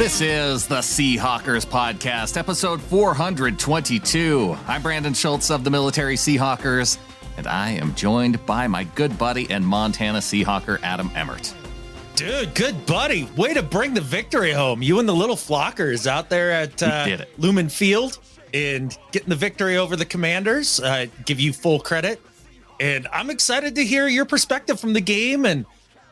This is the Seahawkers Podcast, episode 422. I'm Brandon Schultz of the Military Seahawkers, and I am joined by my good buddy and Montana Seahawker, Adam Emmert. Dude, good buddy. Way to bring the victory home. You and the little flockers out there at Lumen Field and getting the victory over the Commanders. Give you full credit. And I'm excited to hear your perspective from the game and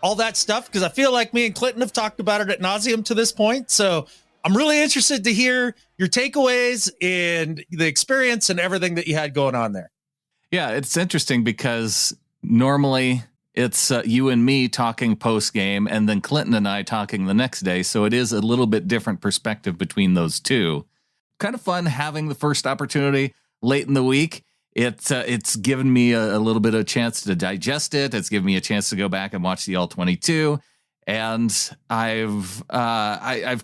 all that stuff, because I feel like me and Clinton have talked about it ad nauseum to this point. So I'm really interested to hear your takeaways and the experience and everything that you had going on there. Yeah, it's interesting because normally it's you and me talking post game and then Clinton and I talking the next day. So it is a little bit different perspective between those two. Kind of fun having the first opportunity late in the week. It's given me a little bit of a chance to digest it. It's given me a chance to go back and watch the All-22, and I've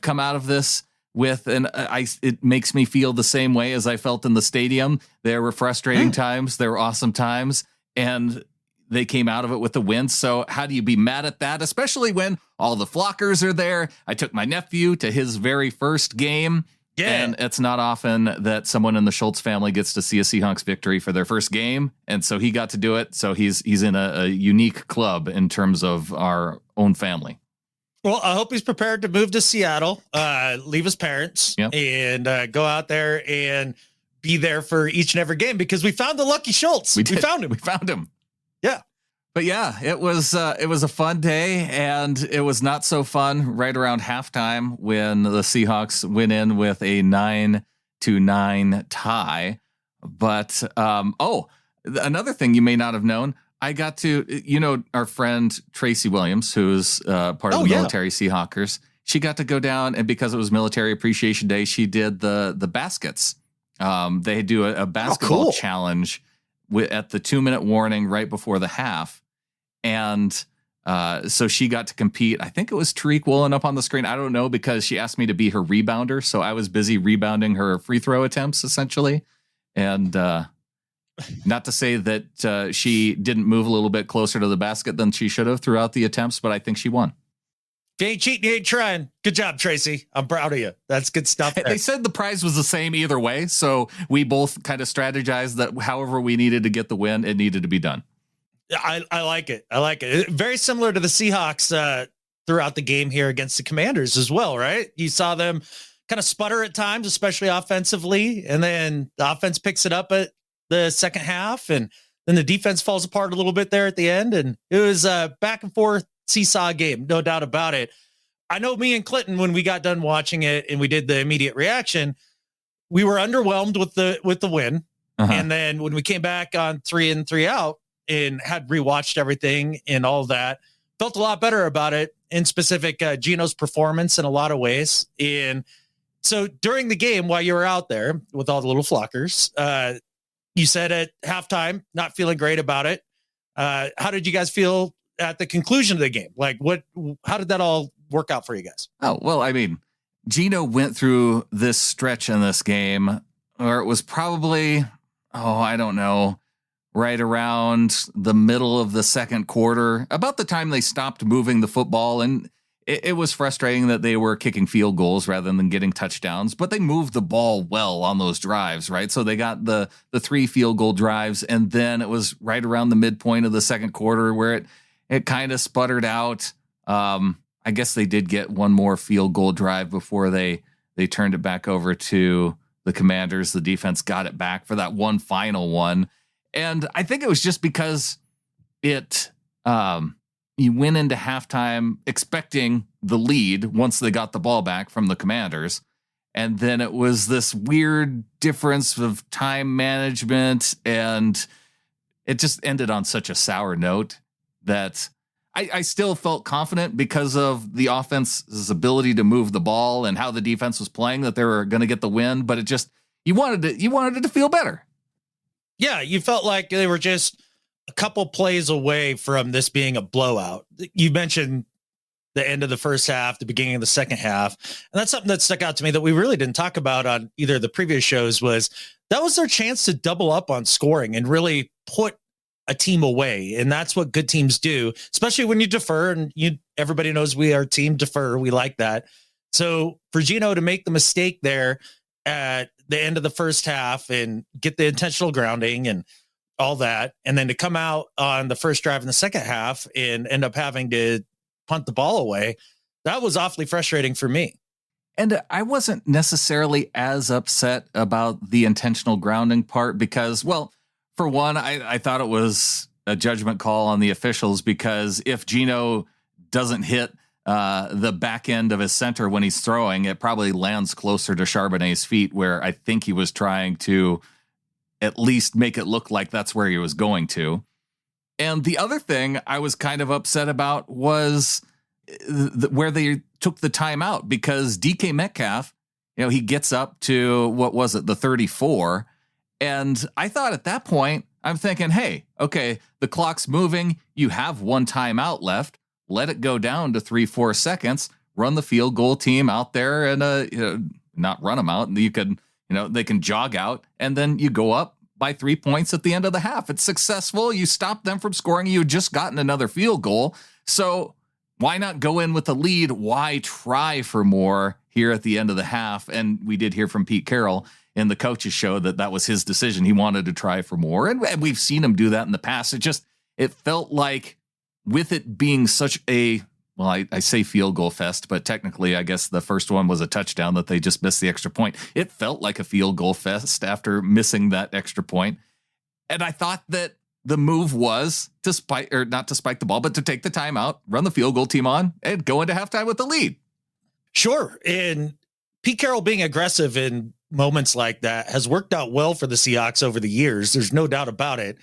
come out of this with it makes me feel the same way as I felt in the stadium. There were frustrating times, there were awesome times, and they came out of it with the win. So how do you be mad at that, especially when all the flockers are there? I took my nephew to his very first game. Yeah. And it's not often that someone in the Schultz family gets to see a Seahawks victory for their first game. And so he got to do it. So he's in a unique club in terms of our own family. Well, I hope he's prepared to move to Seattle, leave his parents, and go out there and be there for each and every game, because we found the lucky Schultz. We found him. Yeah. But yeah, it was a fun day, and it was not so fun right around halftime when the Seahawks went in with a 9-9 tie. But another thing you may not have known, I got to, our friend Tracy Williams, who's part of the Military Seahawkers. She got to go down, and because it was Military Appreciation Day, she did the baskets. They do a basketball challenge at the 2-minute warning right before the half. And so she got to compete. I think it was Tariq Woolen up on the screen. I don't know, because she asked me to be her rebounder. So I was busy rebounding her free throw attempts, essentially. And not to say that she didn't move a little bit closer to the basket than she should have throughout the attempts, but I think she won. If you ain't cheating, you ain't trying. Good job, Tracy. I'm proud of you. That's good stuff. They said the prize was the same either way. So we both kind of strategized that however we needed to get the win, it needed to be done. I like it. I like it. Very similar to the Seahawks throughout the game here against the Commanders as well, right? You saw them kind of sputter at times, especially offensively, and then the offense picks it up at the second half, and then the defense falls apart a little bit there at the end, and it was a back and forth seesaw game, no doubt about it. I know me and Clinton, when we got done watching it and we did the immediate reaction, we were underwhelmed with the win, and then when we came back on 3 in 3 out, and had rewatched everything and all of that, felt a lot better about it, in specific Geno's performance in a lot of ways. And so during the game, while you were out there with all the little flockers, you said at halftime, not feeling great about it. How did you guys feel at the conclusion of the game? Like, how did that all work out for you guys? Oh, well, I mean, Geno went through this stretch in this game where it was probably, I don't know, right around the middle of the second quarter, about the time they stopped moving the football. And it was frustrating that they were kicking field goals rather than getting touchdowns, but they moved the ball well on those drives, right? So they got the 3 field goal drives, and then it was right around the midpoint of the second quarter where it kind of sputtered out. I guess they did get one more field goal drive before they turned it back over to the Commanders. The defense got it back for that one final one. And I think it was just because you went into halftime expecting the lead once they got the ball back from the Commanders. And then it was this weird difference of time management, and it just ended on such a sour note that I still felt confident because of the offense's ability to move the ball and how the defense was playing, that they were going to get the win. But it just, you wanted it to feel better. Yeah, you felt like they were just a couple plays away from this being a blowout. You mentioned the end of the first half, the beginning of the second half. And that's something that stuck out to me that we really didn't talk about on either of the previous shows, was that was their chance to double up on scoring and really put a team away. And that's what good teams do, especially when you defer. And everybody knows we are team defer. We like that. So for Geno to make the mistake there at the end of the first half and get the intentional grounding and all that, and then to come out on the first drive in the second half and end up having to punt the ball away, that was awfully frustrating for me. And I wasn't necessarily as upset about the intentional grounding part because, well, for one, I thought it was a judgment call on the officials because if Geno doesn't hit the back end of his center when he's throwing, it probably lands closer to Charbonnet's feet, where I think he was trying to at least make it look like that's where he was going to. And the other thing I was kind of upset about was where they took the timeout, because DK Metcalf, he gets up to, what was it, the 34. And I thought at that point, I'm thinking, hey, okay, the clock's moving. You have one timeout left. Let it go down to 3-4 seconds. Run the field goal team out there and not run them out. And you can, they can jog out, and then you go up by 3 points at the end of the half. It's successful. You stop them from scoring. You had just gotten another field goal. So why not go in with the lead? Why try for more here at the end of the half? And we did hear from Pete Carroll in the coaches show that was his decision. He wanted to try for more. And we've seen him do that in the past. It felt like, with it being such a, well, I say field goal fest, but technically I guess the first one was a touchdown that they just missed the extra point. It felt like a field goal fest after missing that extra point. And I thought that the move was not to spike the ball, but to take the timeout, run the field goal team on, and go into halftime with the lead. Sure. And Pete Carroll being aggressive in moments like that has worked out well for the Seahawks over the years. There's no doubt about it.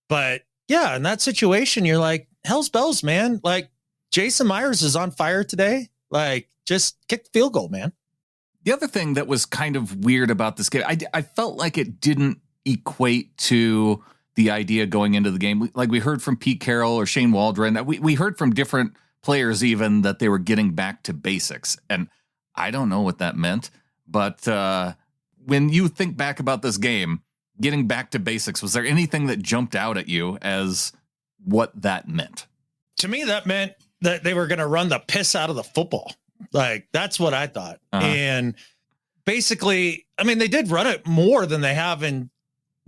But yeah, in that situation, you're like, hell's bells, man. Like, Jason Myers is on fire today. Like, just kick the field goal, man. The other thing that was kind of weird about this game, I felt like it didn't equate to the idea going into the game. Like, we heard from Pete Carroll or Shane Waldron. We heard from different players even that they were getting back to basics. And I don't know what that meant. But when you think back about this game, getting back to basics, was there anything that jumped out at you as what that meant? To me, that meant that they were going to run the piss out of the football. Like, that's what I thought. Uh-huh. And basically, I mean, they did run it more than they have in,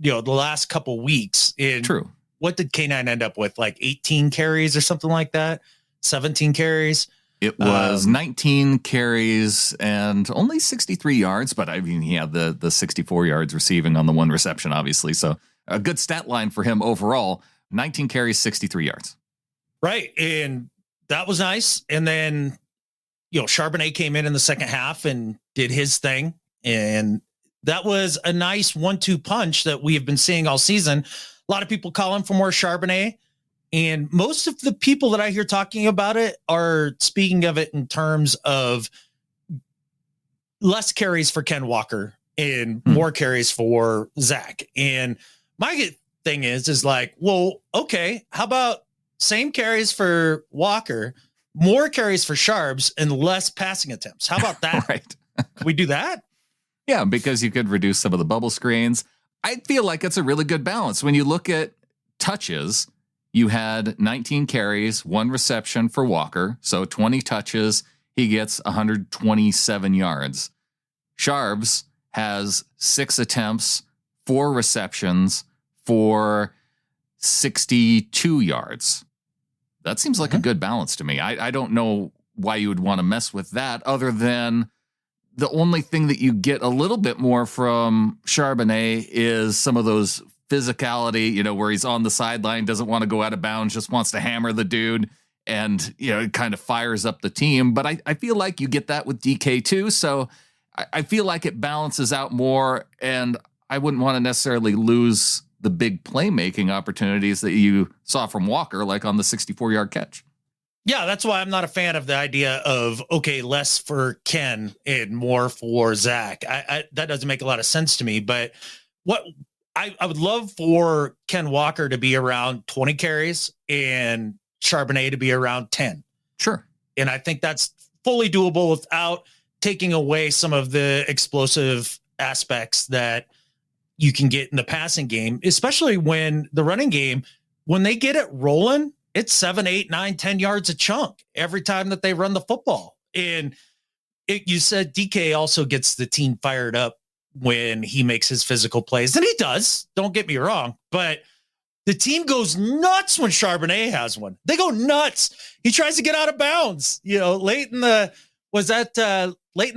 the last couple weeks. True. What did K9 end up with? Like 18 carries or something like that? 17 carries? It was 19 carries and only 63 yards, but I mean, he had the 64 yards receiving on the one reception, obviously. So a good stat line for him overall. 19 carries, 63 yards. Right. And that was nice. And then, Charbonnet came in the second half and did his thing. And that was a nice 1-2 punch that we have been seeing all season. A lot of people calling for more Charbonnet. And most of the people that I hear talking about it are speaking of it in terms of less carries for Ken Walker and more carries for Zach. And my thing is like, well, okay, how about same carries for Walker, more carries for Sharps, and less passing attempts? How about that? Right. Can we do that? Yeah, because you could reduce some of the bubble screens. I feel like it's a really good balance. When you look at touches, you had 19 carries, one reception for Walker. So 20 touches, he gets 127 yards. Sharps has 6 attempts, 4 receptions for 62 yards. That seems like a good balance to me. I don't know why you would want to mess with that, other than the only thing that you get a little bit more from Charbonnet is some of those physicality, where he's on the sideline, doesn't want to go out of bounds, just wants to hammer the dude, and, it kind of fires up the team. But I feel like you get that with DK too. So I feel like it balances out more, and I wouldn't want to necessarily lose the big playmaking opportunities that you saw from Walker, like on the 64-yard catch. Yeah, that's why I'm not a fan of the idea of, okay, less for Ken and more for Zach. I that doesn't make a lot of sense to me. But what I would love for Ken Walker to be around 20 carries and Charbonnet to be around 10. Sure. And I think that's fully doable without taking away some of the explosive aspects that you can get in the passing game, especially when the running game, when they get it rolling, it's 7, 8, 9, 10 yards a chunk every time that they run the football. And You said DK also gets the team fired up when he makes his physical plays, and he does. Don't get me wrong, but the team goes nuts when Charbonnet has one. They go nuts. He tries to get out of bounds. Late in the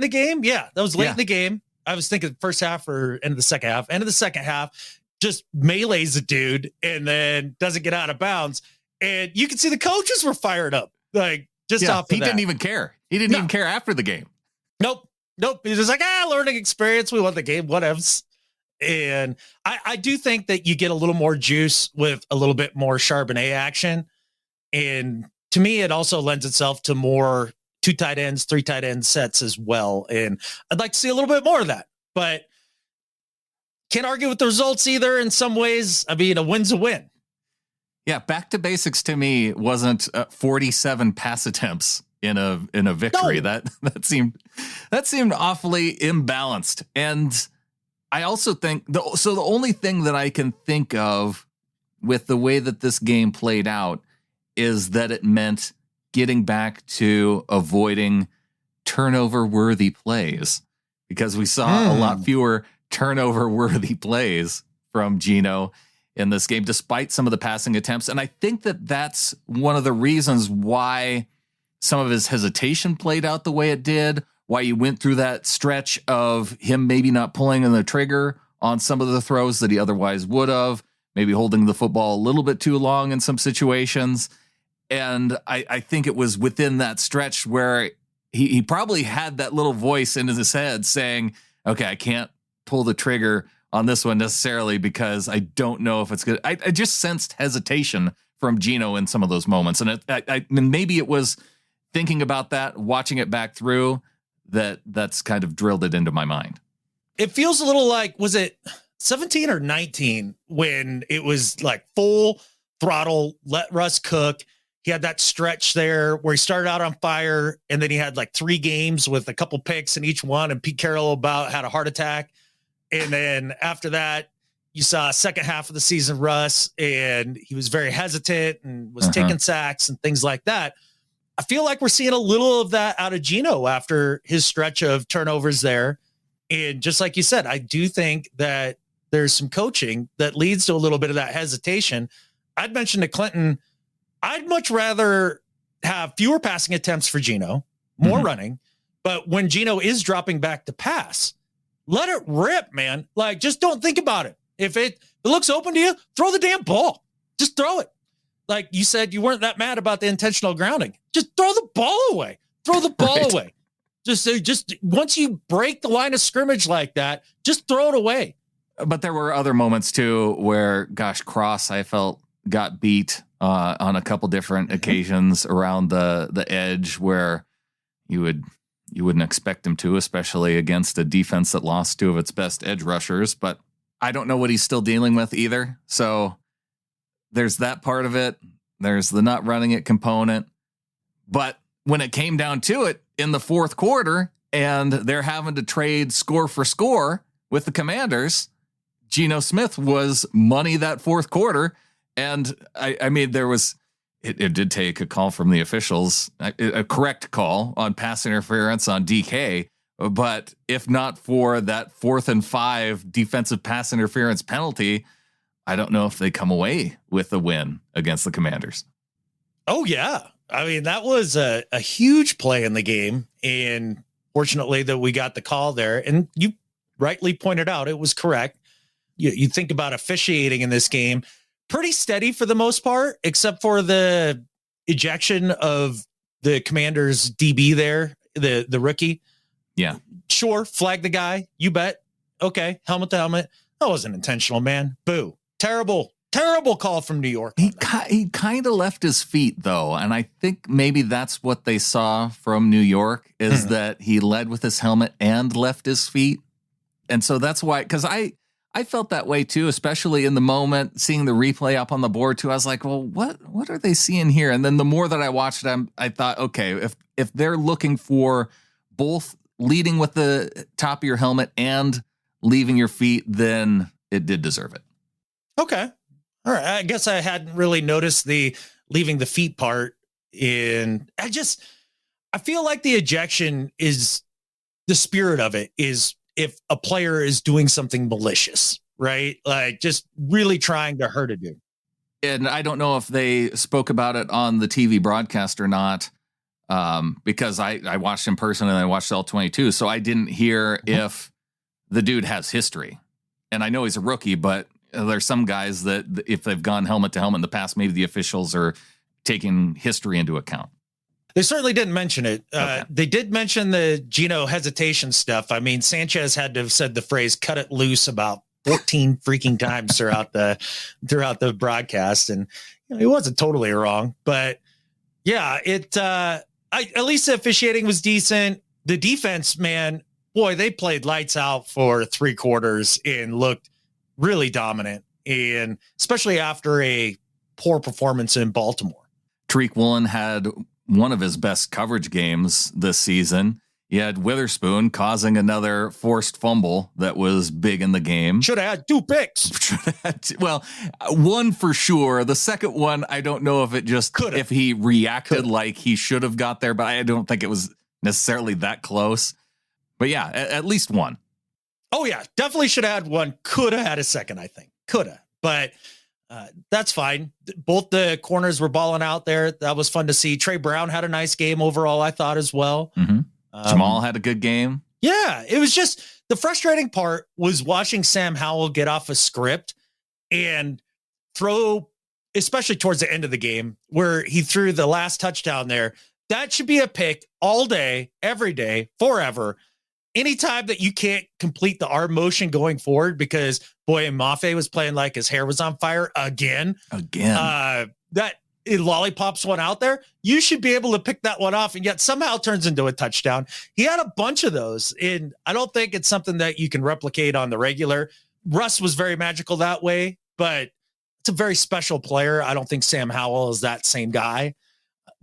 game? Yeah, that was late in the game. I was thinking first half or end of the second half. End of the second half, just melees a dude and then doesn't get out of bounds. And you can see the coaches were fired up. Like, just off of he didn't even care. He didn't even care after the game. Nope. He's just like, learning experience. We won the game. Whatevs. And I do think that you get a little more juice with a little bit more Charbonnet action. And to me, it also lends itself to more 2 tight ends, 3 tight end sets as well. And I'd like to see a little bit more of that, but can't argue with the results either. In some ways, I mean, a win's a win. Yeah. Back to basics to me wasn't 47 pass attempts in a victory. No. That seemed awfully imbalanced. And I also think the only thing that I can think of with the way that this game played out is that it meant getting back to avoiding turnover worthy plays, because we saw a lot fewer turnover worthy plays from Geno in this game, despite some of the passing attempts. And I think that that's one of the reasons why some of his hesitation played out the way it did, why you went through that stretch of him maybe not pulling on the trigger on some of the throws that he otherwise would have, maybe holding the football a little bit too long in some situations. And I think it was within that stretch where he probably had that little voice in his head saying, okay, I can't pull the trigger on this one necessarily because I don't know if it's good. I just sensed hesitation from Geno in some of those moments. And maybe it was thinking about that, watching it back through, that's kind of drilled it into my mind. It feels a little like, was it 17 or 19 when it was like full throttle, let Russ cook? He had that stretch there where he started out on fire, and then he had like 3 games with a couple picks in each one, and Pete Carroll had a heart attack. And then after that, you saw second half of the season Russ, and he was very hesitant and was taking sacks and things like that. I feel like we're seeing a little of that out of Geno after his stretch of turnovers there. And just like you said, I do think that there's some coaching that leads to a little bit of that hesitation. I'd mentioned to Clinton, I'd much rather have fewer passing attempts for Geno, more running. But when Geno is dropping back to pass, let it rip, man. Like, just don't think about it. If it looks open to you, throw the damn ball. Just throw it. Like you said, you weren't that mad about the intentional grounding. Just throw the ball away. Throw the ball away. Just once you break the line of scrimmage like that, just throw it away. But there were other moments too where, gosh, Cross, I felt got beat on a couple different occasions around the edge where you wouldn't expect him to, especially against a defense that lost 2 of its best edge rushers. But I don't know what he's still dealing with either. So there's that part of it. There's the not running it component. But when it came down to it in the fourth quarter and they're having to trade score for score with the Commanders, Geno Smith was money that fourth quarter. And I mean, it did take a call from the officials, a correct call on pass interference on DK. But if not for that 4th and 5 defensive pass interference penalty, I don't know if they come away with a win against the Commanders. Oh, yeah. I mean, that was a huge play in the game. And fortunately that we got the call there. And you rightly pointed out it was correct. You think about officiating in this game, pretty steady for the most part, except for the ejection of the Commanders DB there, the rookie. Yeah. Sure. Flag the guy. You bet. Okay. Helmet to helmet. That wasn't intentional, man. Boo. Terrible call from New York. He kind of left his feet though. And I think maybe that's what they saw from New York is that he led with his helmet and left his feet. And so that's why, because I felt that way too, especially in the moment, seeing the replay up on the board too. I was like, well, what are they seeing here? And then the more that I watched it, I thought, okay, if they're looking for both leading with the top of your helmet and leaving your feet, then it did deserve it. Okay. All right. I guess I hadn't really noticed the leaving the feet part I feel like the ejection is the spirit of it is if a player is doing something malicious, right? Like just really trying to hurt a dude. And I don't know if they spoke about it on the TV broadcast or not, because I watched in person and I watched all 22. So I didn't hear if the dude has history. And I know he's a rookie, but there's some guys that if they've gone helmet to helmet in the past, maybe the officials are taking history into account. They certainly didn't mention it. Okay. They did mention the Geno hesitation stuff. I mean, Sanchez had to have said the phrase "cut it loose" about 14 freaking times throughout the broadcast, and he wasn't totally wrong. But yeah, at least the officiating was decent. The defense, man, boy, they played lights out for 3 quarters and looked really dominant, and especially after a poor performance in Baltimore. Tariq Woolen had one of his best coverage games this season. He had Witherspoon causing another forced fumble that was big in the game. Should have had 2 picks. Well, one for sure. The second one, I don't know if it just if he reacted like he should have got there, but I don't think it was necessarily that close. But yeah, at least one. Oh yeah, definitely should have had one. Could have had a second, I think. Could have, but that's fine. Both the corners were balling out there. That was fun to see. Trey Brown had a nice game overall, I thought, as well. Mm-hmm. Jamal had a good game. Yeah, it was just the frustrating part was watching Sam Howell get off a script and throw, especially towards the end of the game, where he threw the last touchdown there. That should be a pick all day, every day, forever. Anytime that you can't complete the arm motion going forward, because boy, Mailbag was playing like his hair was on fire again. That lollipops one out there, you should be able to pick that one off, and yet somehow it turns into a touchdown. He had a bunch of those, and I don't think it's something that you can replicate on the regular. Russ was very magical that way, but it's a very special player. I don't think Sam Howell is that same guy.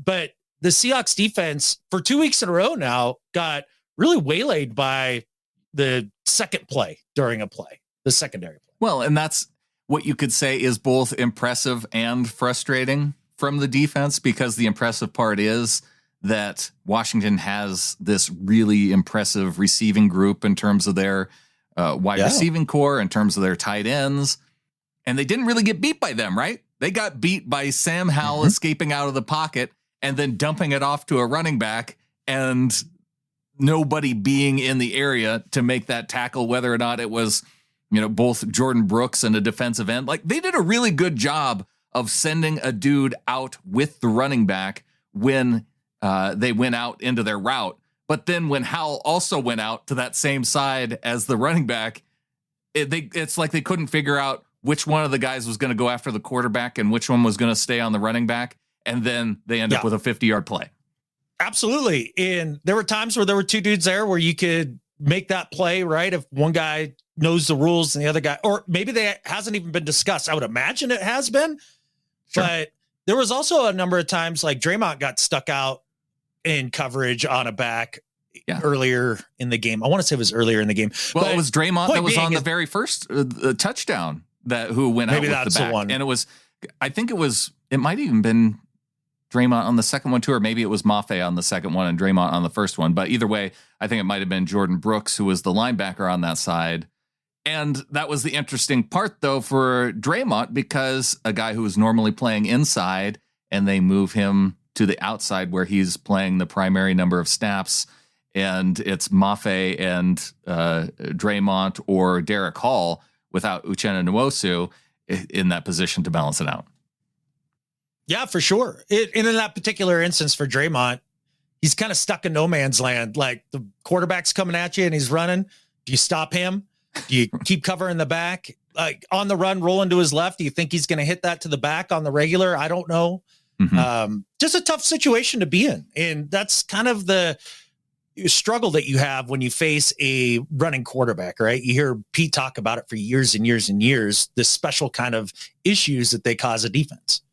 But the Seahawks defense for 2 weeks in a row now got really waylaid by the second play during a play, the secondary play. Well, and that's what you could say is both impressive and frustrating from the defense, because the impressive part is that Washington has this really impressive receiving group in terms of their wide receiving core, in terms of their tight ends. And they didn't really get beat by them, right? They got beat by Sam Howell escaping out of the pocket and then dumping it off to a running back and nobody being in the area to make that tackle, whether or not it was, both Jordan Brooks and a defensive end. Like, they did a really good job of sending a dude out with the running back when they went out into their route. But then when Howell also went out to that same side as the running back, it's like they couldn't figure out which one of the guys was going to go after the quarterback and which one was going to stay on the running back. And then they end up with a 50-yard play. Absolutely. And there were times where there were 2 dudes there where you could make that play, right? If one guy knows the rules and the other guy, or maybe that hasn't even been discussed. I would imagine it has been. Sure. But there was also a number of times like Draymond got stuck out in coverage on a back earlier in the game. I want to say it was earlier in the game. Well, but it was Draymond that was on the very first touchdown who went out with the back. And it might even been Draymond on the second one too, or maybe it was Mailbag on the second one and Draymond on the first one. But either way, I think it might have been Jordan Brooks who was the linebacker on that side. And that was the interesting part, though, for Draymond, because a guy who was normally playing inside and they move him to the outside where he's playing the primary number of snaps. And it's Mailbag and Draymond or Derek Hall without Uchenna Nwosu in that position to balance it out. Yeah, for sure. And in that particular instance for Draymond, he's kind of stuck in no man's land. Like the quarterback's coming at you and he's running. Do you stop him? Do you keep covering the back? Like on the run, rolling to his left? Do you think he's going to hit that to the back on the regular? I don't know. Just a tough situation to be in. And that's kind of the struggle that you have when you face a running quarterback, right? You hear Pete talk about it for years and years and years, this special kind of issues that they cause a defense.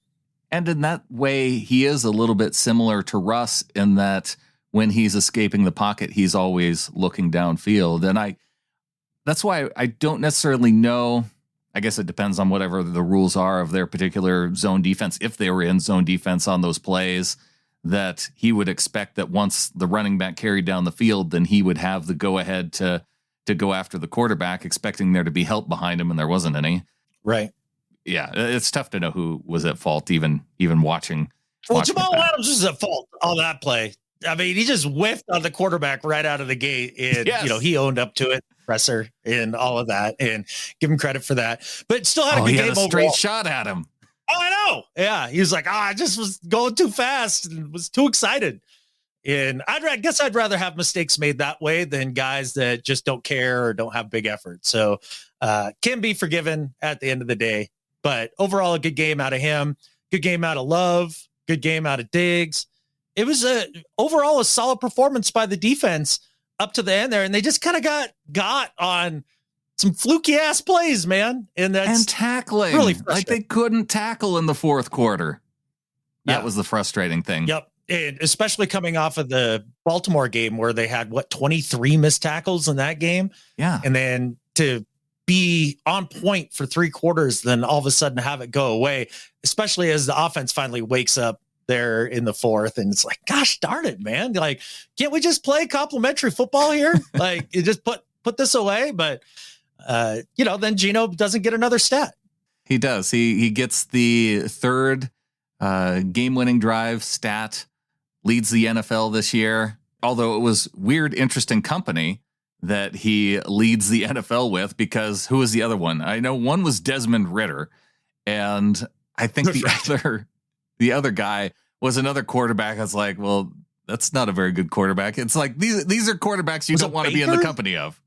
And in that way, he is a little bit similar to Russ in that when he's escaping the pocket, he's always looking downfield. And that's why I don't necessarily know. I guess it depends on whatever the rules are of their particular zone defense. If they were in zone defense on those plays, that he would expect that once the running back carried down the field, then he would have the go ahead to go after the quarterback, expecting there to be help behind him, and there wasn't any. Right. Yeah, it's tough to know who was at fault, even watching. Well, Jamal Adams was at fault on that play. I mean, he just whiffed on the quarterback right out of the gate, and he owned up to it, presser, and all of that, and give him credit for that. But still had a good game overall. Straight shot at him. Oh, I know. Yeah, he was like, I just was going too fast and was too excited. And I guess I'd rather have mistakes made that way than guys that just don't care or don't have big effort. So can be forgiven at the end of the day. But overall, a good game out of him. Good game out of Love. Good game out of Diggs. It was overall a solid performance by the defense up to the end there. And they just kind of got on some fluky ass plays, man. And tackling. Really like they couldn't tackle in the fourth quarter. That was the frustrating thing. Yep. And especially coming off of the Baltimore game where they had 23 missed tackles in that game. Yeah. And then to be on point for 3 quarters, then all of a sudden have it go away, especially as the offense finally wakes up there in the fourth. And it's like, gosh darn it, man. Like, can't we just play complimentary football here? Like, you just put this away. But, then Geno doesn't get another stat. He does. He gets the third game-winning drive stat, leads the NFL this year. Although it was weird, interesting company that he leads the NFL with, because who was the other one? I know one was Desmond Ridder, and I think the other guy was another quarterback. I was like, well, that's not a very good quarterback. It's like these are quarterbacks you don't want to be in the company of.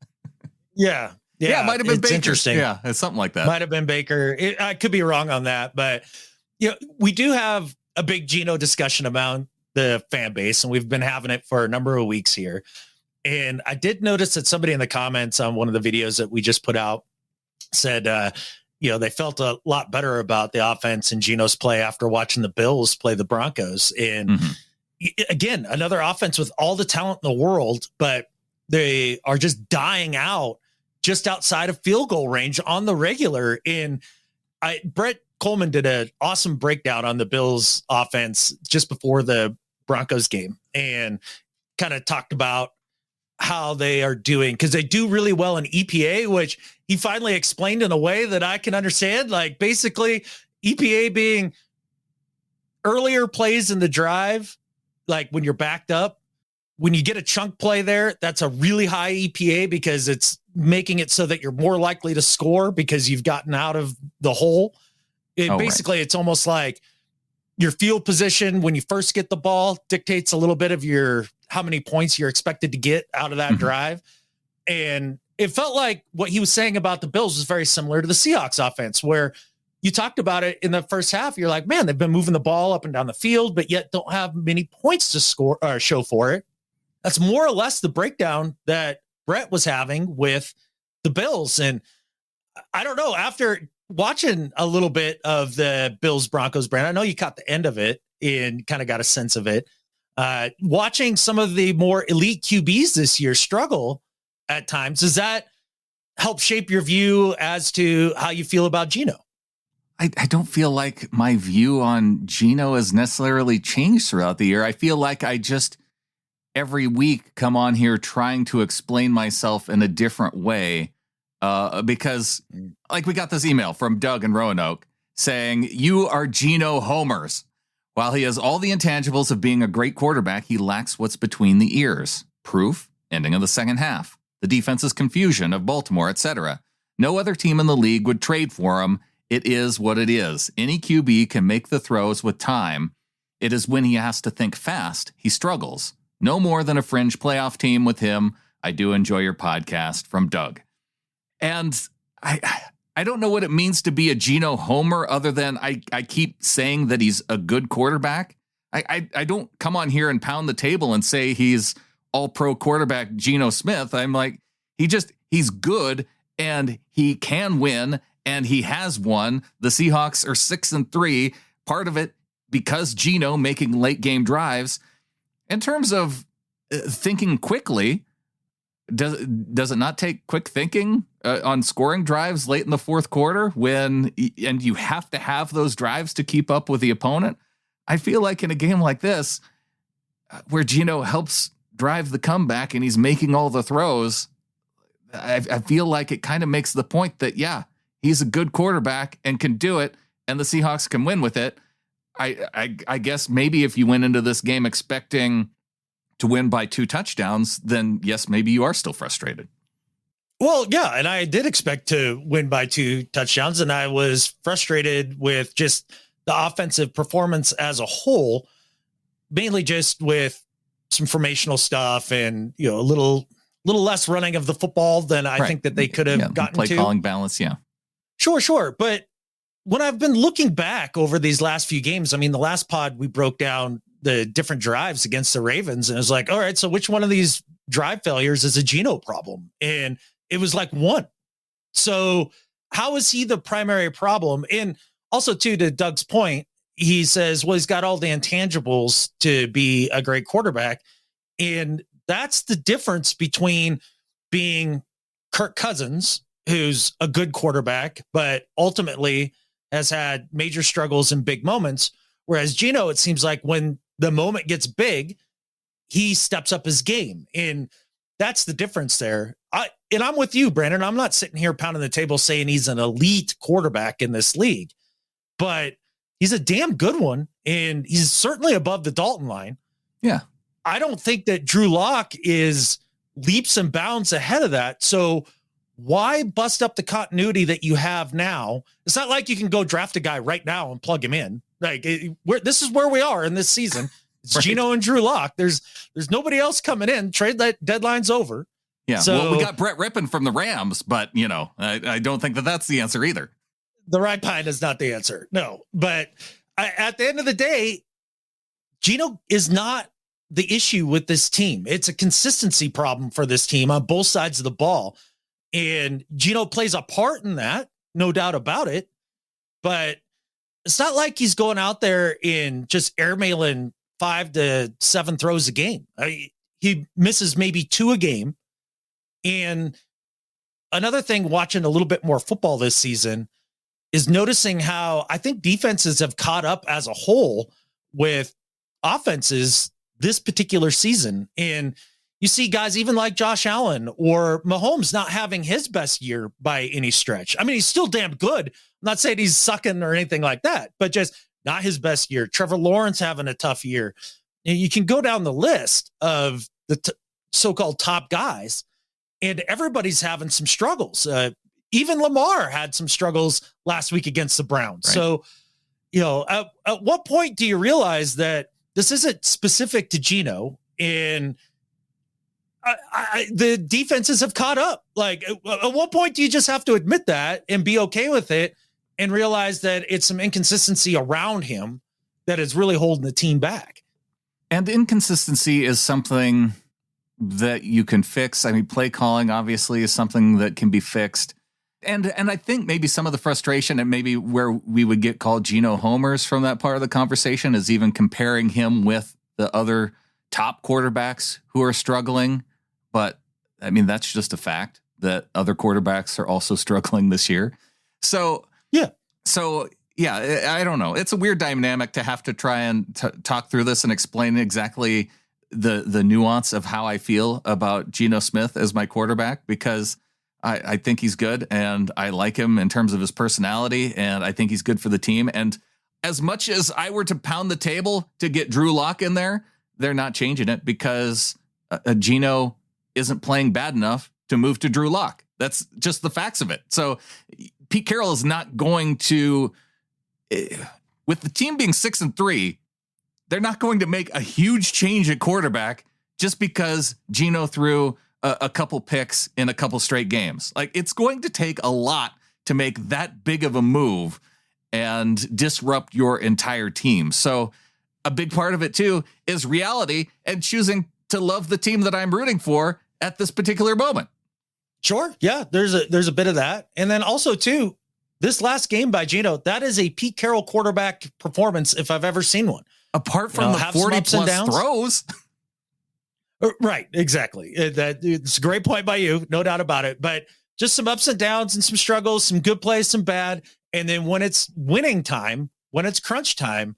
Yeah. Yeah, it might have been Baker. Interesting. Yeah, it's something like that. Might have been Baker. I could be wrong on that, but we do have a big Geno discussion about the fan base, and we've been having it for a number of weeks here. And I did notice that somebody in the comments on one of the videos that we just put out said, they felt a lot better about the offense and Geno's play after watching the Bills play the Broncos. And again, another offense with all the talent in the world, but they are just dying out just outside of field goal range on the regular. And Brett Coleman did an awesome breakdown on the Bills offense just before the Broncos game and kind of talked about how they are doing, because they do really well in EPA, which he finally explained in a way that I can understand. Like, basically EPA being earlier plays in the drive, like when you're backed up, when you get a chunk play there, that's a really high EPA because it's making it so that you're more likely to score because you've gotten out of the hole. Basically, it's almost like your field position when you first get the ball dictates a little bit of how many points you're expected to get out of that drive. And it felt like what he was saying about the Bills was very similar to the Seahawks offense, where you talked about it in the first half. You're like, man, they've been moving the ball up and down the field, but yet don't have many points to score or show for it. That's more or less the breakdown that Brett was having with the Bills. And I don't know, after watching a little bit of the Bills Broncos, Brand, I know you caught the end of it and kind of got a sense of it. Watching some of the more elite QBs this year struggle at times, does that help shape your view as to how you feel about Geno? I don't feel like my view on Geno has necessarily changed throughout the year. I feel like I just every week come on here trying to explain myself in a different way. Because like we got this email from Doug in Roanoke saying, you are Geno homers. While he has all the intangibles of being a great quarterback, he lacks what's between the ears. Proof, ending of the second half. The defense's confusion of Baltimore, etc. No other team in the league would trade for him. It is what it is. Any QB can make the throws with time. It is when he has to think fast, he struggles. No more than a fringe playoff team with him. I do enjoy your podcast, from Doug. And I don't know what it means to be a Geno homer other than I keep saying that he's a good quarterback. I don't come on here and pound the table and say he's all pro quarterback Geno Smith. I'm like, he's good and he can win and he has won. The Seahawks are 6-3. Part of it because Geno making late game drives. In terms of thinking quickly, does it not take quick thinking on scoring drives late in the fourth quarter and you have to have those drives to keep up with the opponent? I feel like in a game like this, where Geno helps drive the comeback and he's making all the throws, I feel like it kind of makes the point that, yeah, he's a good quarterback and can do it, and the Seahawks can win with it. I guess maybe if you went into this game expecting to win by 2 touchdowns, then yes, maybe you are still frustrated. Well, yeah, and I did expect to win by 2 touchdowns, and I was frustrated with just the offensive performance as a whole, mainly just with some formational stuff and, a little less running of the football than I think that they could have gotten play to. Calling balance, yeah. Sure. But when I've been looking back over these last few games, I mean, the last pod we broke down the different drives against the Ravens, and it was like, all right, so which one of these drive failures is a Geno problem? And it was like 1. So how is he the primary problem? And also, too, to Doug's point, he says, well, he's got all the intangibles to be a great quarterback. And that's the difference between being Kirk Cousins, who's a good quarterback, but ultimately has had major struggles in big moments. Whereas Geno, it seems like when the moment gets big, he steps up his game. And that's the difference there. And I'm with you, Brandon. I'm not sitting here pounding the table saying he's an elite quarterback in this league, but he's a damn good one. And he's certainly above the Dalton line. Yeah. I don't think that Drew Lock is leaps and bounds ahead of that. So why bust up the continuity that you have now? It's not like you can go draft a guy right now and plug him in. Like this is where we are in this season. It's right. Geno and Drew Lock. There's nobody else coming in. Trade deadline's over. Yeah. So, well, we got Brett Rippon from the Rams, but I don't think that that's the answer either. The right pine is not the answer. No, but at the end of the day, Geno is not the issue with this team. It's a consistency problem for this team on both sides of the ball. And Geno plays a part in that, no doubt about it. But it's not like he's going out there and just airmailing 5 to 7 throws a game. He misses maybe 2 a game. And another thing, watching a little bit more football this season, is noticing how I think defenses have caught up as a whole with offenses this particular season. And you see guys even like Josh Allen or Mahomes not having his best year by any stretch. I mean, he's still damn good. I'm not saying he's sucking or anything like that, but just not his best year. Trevor Lawrence having a tough year. And you can go down the list of the so-called top guys, and everybody's having some struggles. Even Lamar had some struggles last week against the Browns. Right. So, at what point do you realize that this isn't specific to Geno, and the defenses have caught up? Like, at what point do you just have to admit that and be okay with it and realize that it's some inconsistency around him that is really holding the team back? And inconsistency is something that you can fix. I mean, play calling obviously is something that can be fixed. And I think maybe some of the frustration and maybe where we would get called Geno homers from that part of the conversation is even comparing him with the other top quarterbacks who are struggling. But I mean, that's just a fact that other quarterbacks are also struggling this year. So, yeah, I don't know. It's a weird dynamic to have to try and talk through this and explain exactly the nuance of how I feel about Geno Smith as my quarterback, because I think he's good and I like him in terms of his personality, and I think he's good for the team. And as much as I were to pound the table to get Drew Lock in there, they're not changing it because Geno isn't playing bad enough to move to Drew Lock. That's just the facts of it. So Pete Carroll is not going to, with the team being 6-3, they're not going to make a huge change at quarterback just because Geno threw a couple picks in a couple straight games. Like, it's going to take a lot to make that big of a move and disrupt your entire team. So a big part of it too is reality and choosing to love the team that I'm rooting for at this particular moment. Sure. Yeah, there's a bit of that. And then also too, this last game by Geno, that is a Pete Carroll quarterback performance if I've ever seen one. Apart from the 40 plus throws. Right. Exactly. It's a great point by you. No doubt about it. But just some ups and downs and some struggles, some good plays, some bad. And then when it's winning time, when it's crunch time,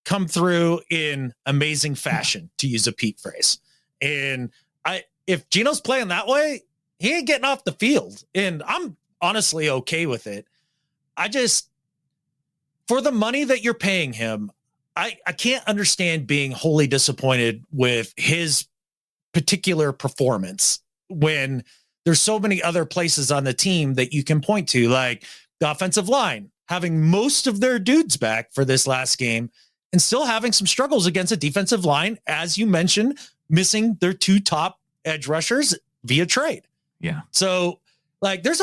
come through in amazing fashion, to use a Pete phrase. And if Geno's playing that way, he ain't getting off the field. And I'm honestly okay with it. For the money that you're paying him, I can't understand being wholly disappointed with his particular performance when there's so many other places on the team that you can point to, like the offensive line, having most of their dudes back for this last game and still having some struggles against a defensive line, as you mentioned, missing their 2 top edge rushers via trade. Yeah. So like there's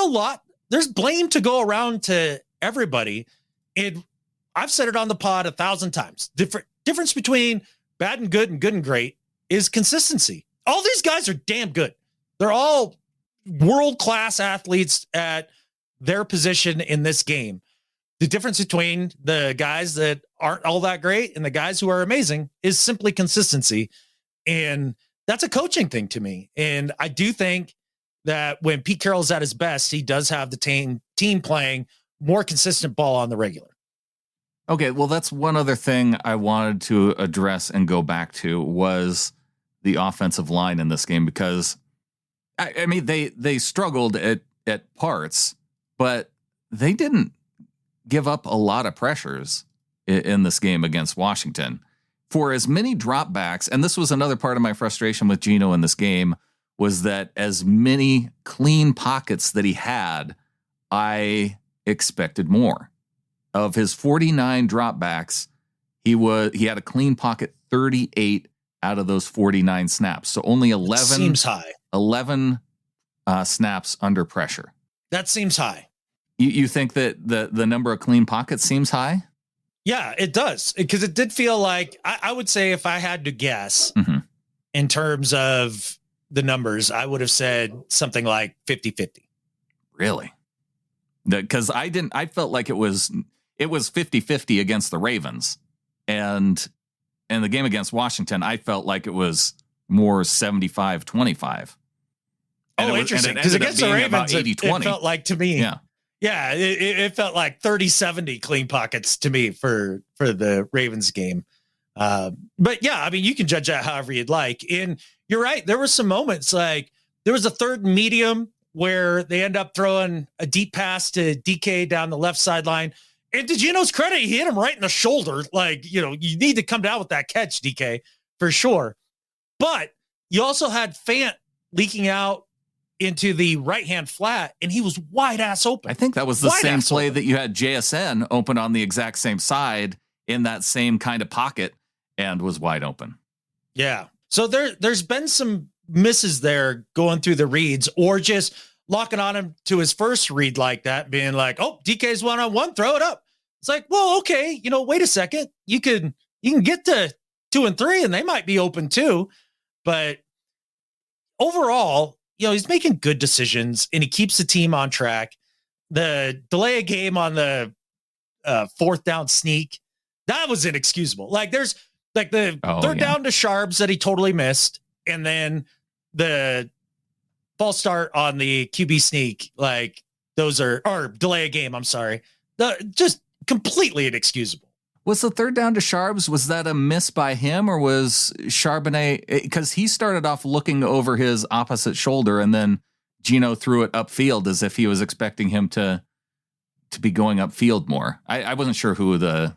blame to go around to everybody. And I've said it on the pod 1,000 times. Difference between bad and good and great is consistency. All these guys are damn good. They're all world-class athletes at their position in this game. The difference between the guys that aren't all that great and the guys who are amazing is simply consistency. And that's a coaching thing to me. And I do think that when Pete Carroll's at his best, he does have the team playing more consistent ball on the regular. Okay, well, that's one other thing I wanted to address and go back to was the offensive line in this game, because I mean they struggled at parts, but they didn't give up a lot of pressures in this game against Washington. For as many dropbacks, and this was another part of my frustration with Geno in this game, was that as many clean pockets that he had, I expected more. Of his 49 dropbacks, he had a clean pocket 38 out of those 49 snaps. So only 11 seems high. 11 snaps under pressure. That seems high. You think that the number of clean pockets seems high? Yeah, it does. Because it did feel like, I would say if I had to guess in terms of the numbers, I would have said something like 50-50. Really? Because I felt like it was 50-50 against the Ravens. And in the game against Washington, I felt like it was more 75-25. Oh, interesting. Because against the Ravens, it felt like to me. Yeah, it felt like 30-70 clean pockets to me for the Ravens game. But yeah, I mean, you can judge that however you'd like. And you're right. There were some moments like there was a third and medium where they end up throwing a deep pass to DK down the left sideline. And to Geno's credit, he hit him right in the shoulder. Like, you need to come down with that catch, DK, for sure. But you also had Fant leaking out into the right-hand flat, and he was wide-ass open. I think that was the same play that you had JSN open on the exact same side in that same kind of pocket and was wide open. Yeah. So there's been some misses there going through the reads or just locking on him to his first read like that, being like, oh, DK's one-on-one, throw it up. It's like, well, okay, wait a second. You can get to 2 and 3 and they might be open too. But overall, he's making good decisions and he keeps the team on track. The delay a game on the 4th down sneak, that was inexcusable. Like there's like the third down to Sharps that he totally missed. And then the false start on the QB sneak, like those are, or delay a game. I'm sorry. Just completely inexcusable. Was the third down to Sharps, was that a miss by him or was Charbonnet? Because he started off looking over his opposite shoulder and then Geno threw it upfield as if he was expecting him to be going upfield more. I wasn't sure who the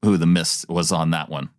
miss was on that one.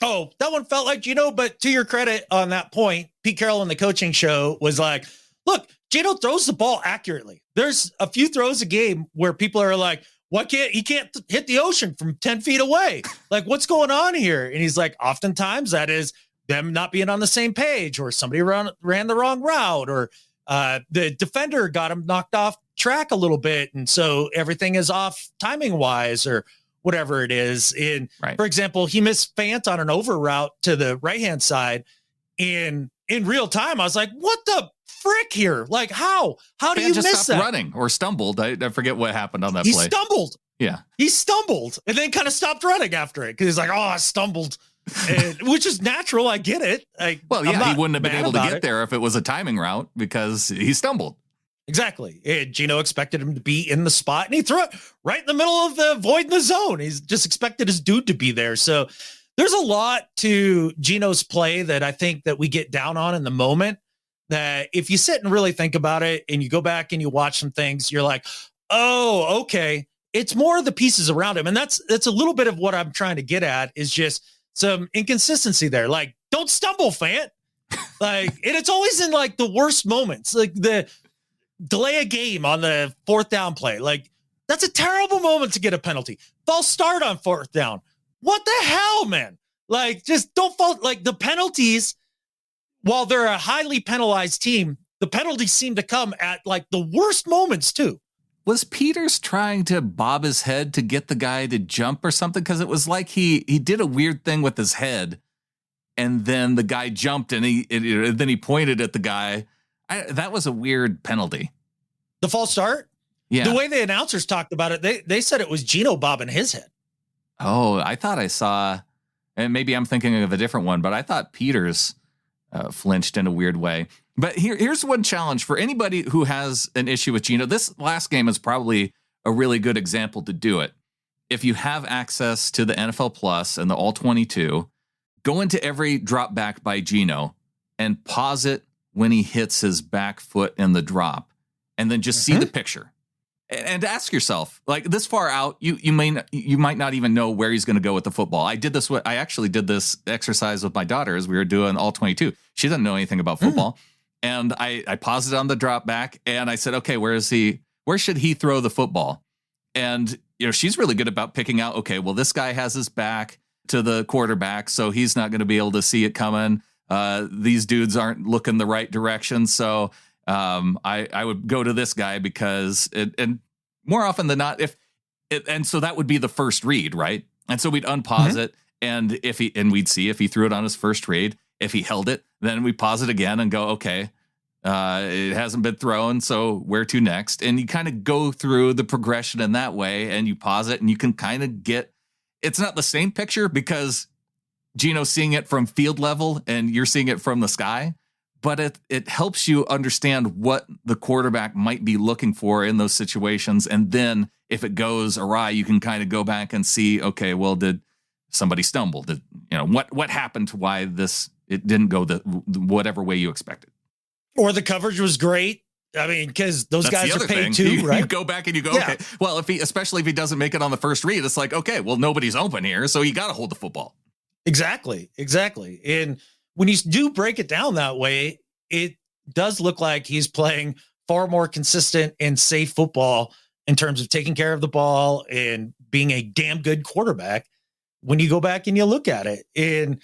Oh, that one felt like Geno, but to your credit on that point, Pete Carroll in the coaching show was like, look, Geno throws the ball accurately. There's a few throws a game where people are like, he can't hit the ocean from 10 feet away. Like, what's going on here? And he's like, oftentimes that is them not being on the same page or somebody ran the wrong route or the defender got him knocked off track a little bit. And so everything is off timing wise or whatever it is. And for example, he missed Fant on an over route to the right-hand side. And in real time, I was like, what the frick here? Like, how do you miss that? Running or stumbled. I forget what happened on that play. He stumbled. Yeah. He stumbled and then kind of stopped running after it because he's like, oh, I stumbled. Which is natural. I get it. He wouldn't have been able to get there if it was a timing route because he stumbled. Exactly. Geno expected him to be in the spot, and he threw it right in the middle of the void in the zone. He's just expected his dude to be there. So there's a lot to Geno's play that I think that we get down on in the moment, that if you sit and really think about it and you go back and you watch some things, you're like, oh, okay. It's more of the pieces around him. And that's a little bit of what I'm trying to get at, is just some inconsistency there. Like, don't stumble, Fant. Like, and it's always in like the worst moments, like the delay a game on the 4th down play. Like, that's a terrible moment to get a penalty. False start on 4th down. What the hell, man? Like, just don't fall. Like, the penalties, while they're a highly penalized team, the penalties seem to come at like the worst moments too. Was Peters trying to bob his head to get the guy to jump or something? Because it was like he did a weird thing with his head, and then the guy jumped, and then he pointed at the guy. That was a weird penalty. The false start? Yeah. The way the announcers talked about it, they said it was Geno bobbing his head. Oh, I thought I saw, and maybe I'm thinking of a different one, but I thought Peters flinched in a weird way. But here's one challenge for anybody who has an issue with Geno. This last game is probably a really good example to do it. If you have access to the NFL Plus and the All 22, go into every drop back by Geno and pause it when he hits his back foot in the drop, and then just see the picture and ask yourself, like, this far out, you might not even know where he's going to go with the football. I actually did this exercise with my daughter as we were doing All 22. She doesn't know anything about football. And I paused it on the drop back, and I said, okay, where should he throw the football? And, she's really good about picking out, okay, well, this guy has his back to the quarterback, so he's not going to be able to see it coming. These dudes aren't looking the right direction. So I would go to this guy because and more often than not, and so that would be the first read. Right. And so we'd unpause it. And we'd see if he threw it on his first read. If he held it, then we pause it again and go, okay, it hasn't been thrown, so where to next? And you kind of go through the progression in that way, and you pause it, and you can kind of get, it's not the same picture because Geno's seeing it from field level and you're seeing it from the sky, but it helps you understand what the quarterback might be looking for in those situations. And then if it goes awry, you can kind of go back and see, okay, well, did somebody stumble? Did, what happened to why it didn't go the whatever way you expected? Or the coverage was great. I mean, because those guys are paid too, right? You go back and you go, okay, well, especially if he doesn't make it on the first read, it's like, okay, well, nobody's open here, so you got to hold the football. Exactly. And when you do break it down that way, it does look like he's playing far more consistent and safe football in terms of taking care of the ball and being a damn good quarterback when you go back and you look at it. And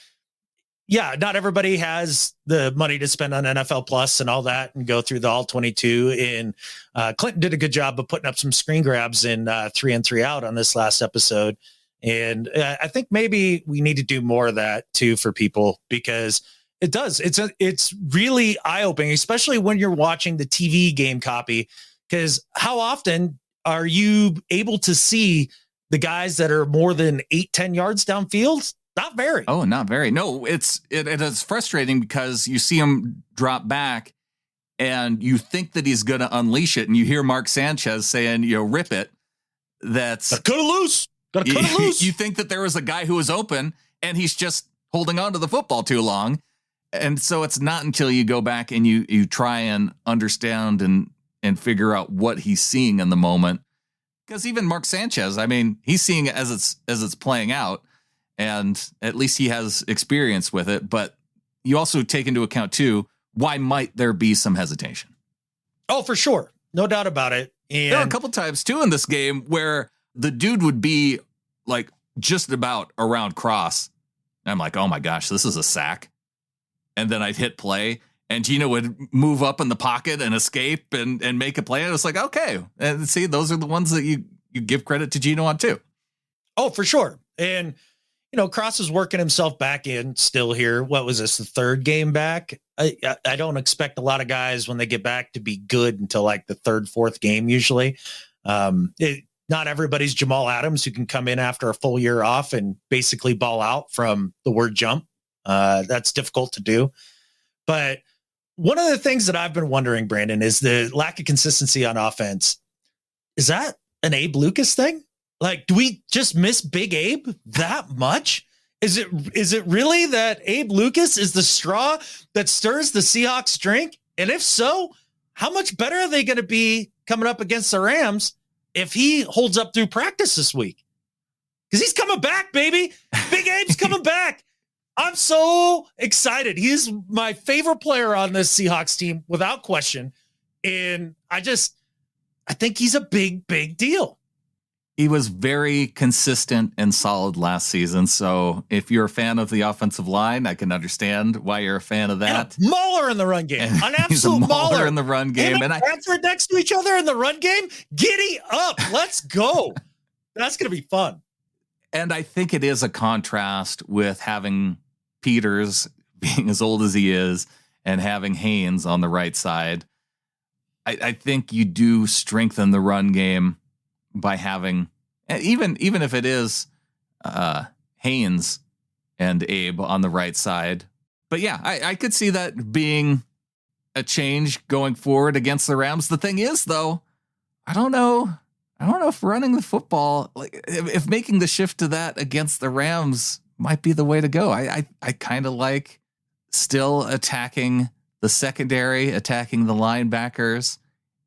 yeah, not everybody has the money to spend on NFL Plus and all that and go through the All 22. And Clinton did a good job of putting up some screen grabs in 3 and 3 out on this last episode. And I think maybe we need to do more of that too for people, because it does. It's really eye-opening, especially when you're watching the TV game copy, because how often are you able to see the guys that are more than 8-10 yards downfield? Not very. Oh, not very. No, it is frustrating because you see him drop back and you think that he's going to unleash it. And you hear Mark Sanchez saying, rip it. That's cut it loose. Got to cut it loose. You think that there was a guy who was open and he's just holding on to the football too long. And so it's not until you go back and you try and understand and figure out what he's seeing in the moment. Because even Mark Sanchez, I mean, he's seeing it as it's playing out. And at least he has experience with it. But you also take into account, too, why might there be some hesitation? Oh, for sure. No doubt about it. And there are a couple times, too, in this game where the dude would be like just about around cross. I'm like, oh, my gosh, this is a sack. And then I'd hit play and Geno would move up in the pocket and escape and make a play. And it's like, OK, and see, those are the ones that you give credit to Geno on, too. Oh, for sure. And Cross is working himself back in still here. What was this, the 3rd game back? I don't expect a lot of guys when they get back to be good until like the 3rd, 4th game usually. Not everybody's Jamal Adams, who can come in after a full year off and basically ball out from the word jump. That's difficult to do. But One of the things that I've been wondering, Brandon, is the lack of consistency on offense. Is that an Abe Lucas thing? Like, do we just miss Big Abe that much? Is it really that Abe Lucas is the straw that stirs the Seahawks drink? And if so, how much better are they going to be coming up against the Rams if he holds up through practice this week? Because he's coming back, baby. Big Abe's coming back. I'm so excited. He's my favorite player on this Seahawks team without question. And I think he's a big, big deal. He was very consistent and solid last season. So if you're a fan of the offensive line, I can understand why you're a fan of that. And a mauler in the run game. An absolute he's a mauler in the run game. And Stafford next to each other in the run game. Giddy up. Let's go. That's going to be fun. And I think it is a contrast with having Peters being as old as he is and having Haynes on the right side. I think you do strengthen the run game by having, even if it is Haynes and Abe on the right side. But yeah, I could see that being a change going forward against the Rams. The thing is, though, I don't know if running the football, like if making the shift to that against the Rams might be the way to go. I kind of like still attacking the secondary, attacking the linebackers.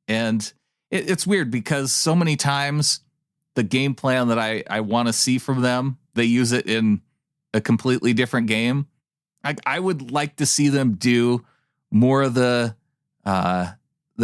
And it's weird because so many times the game plan that I want to see from them, they use it in a completely different game. I would like to see them do more of the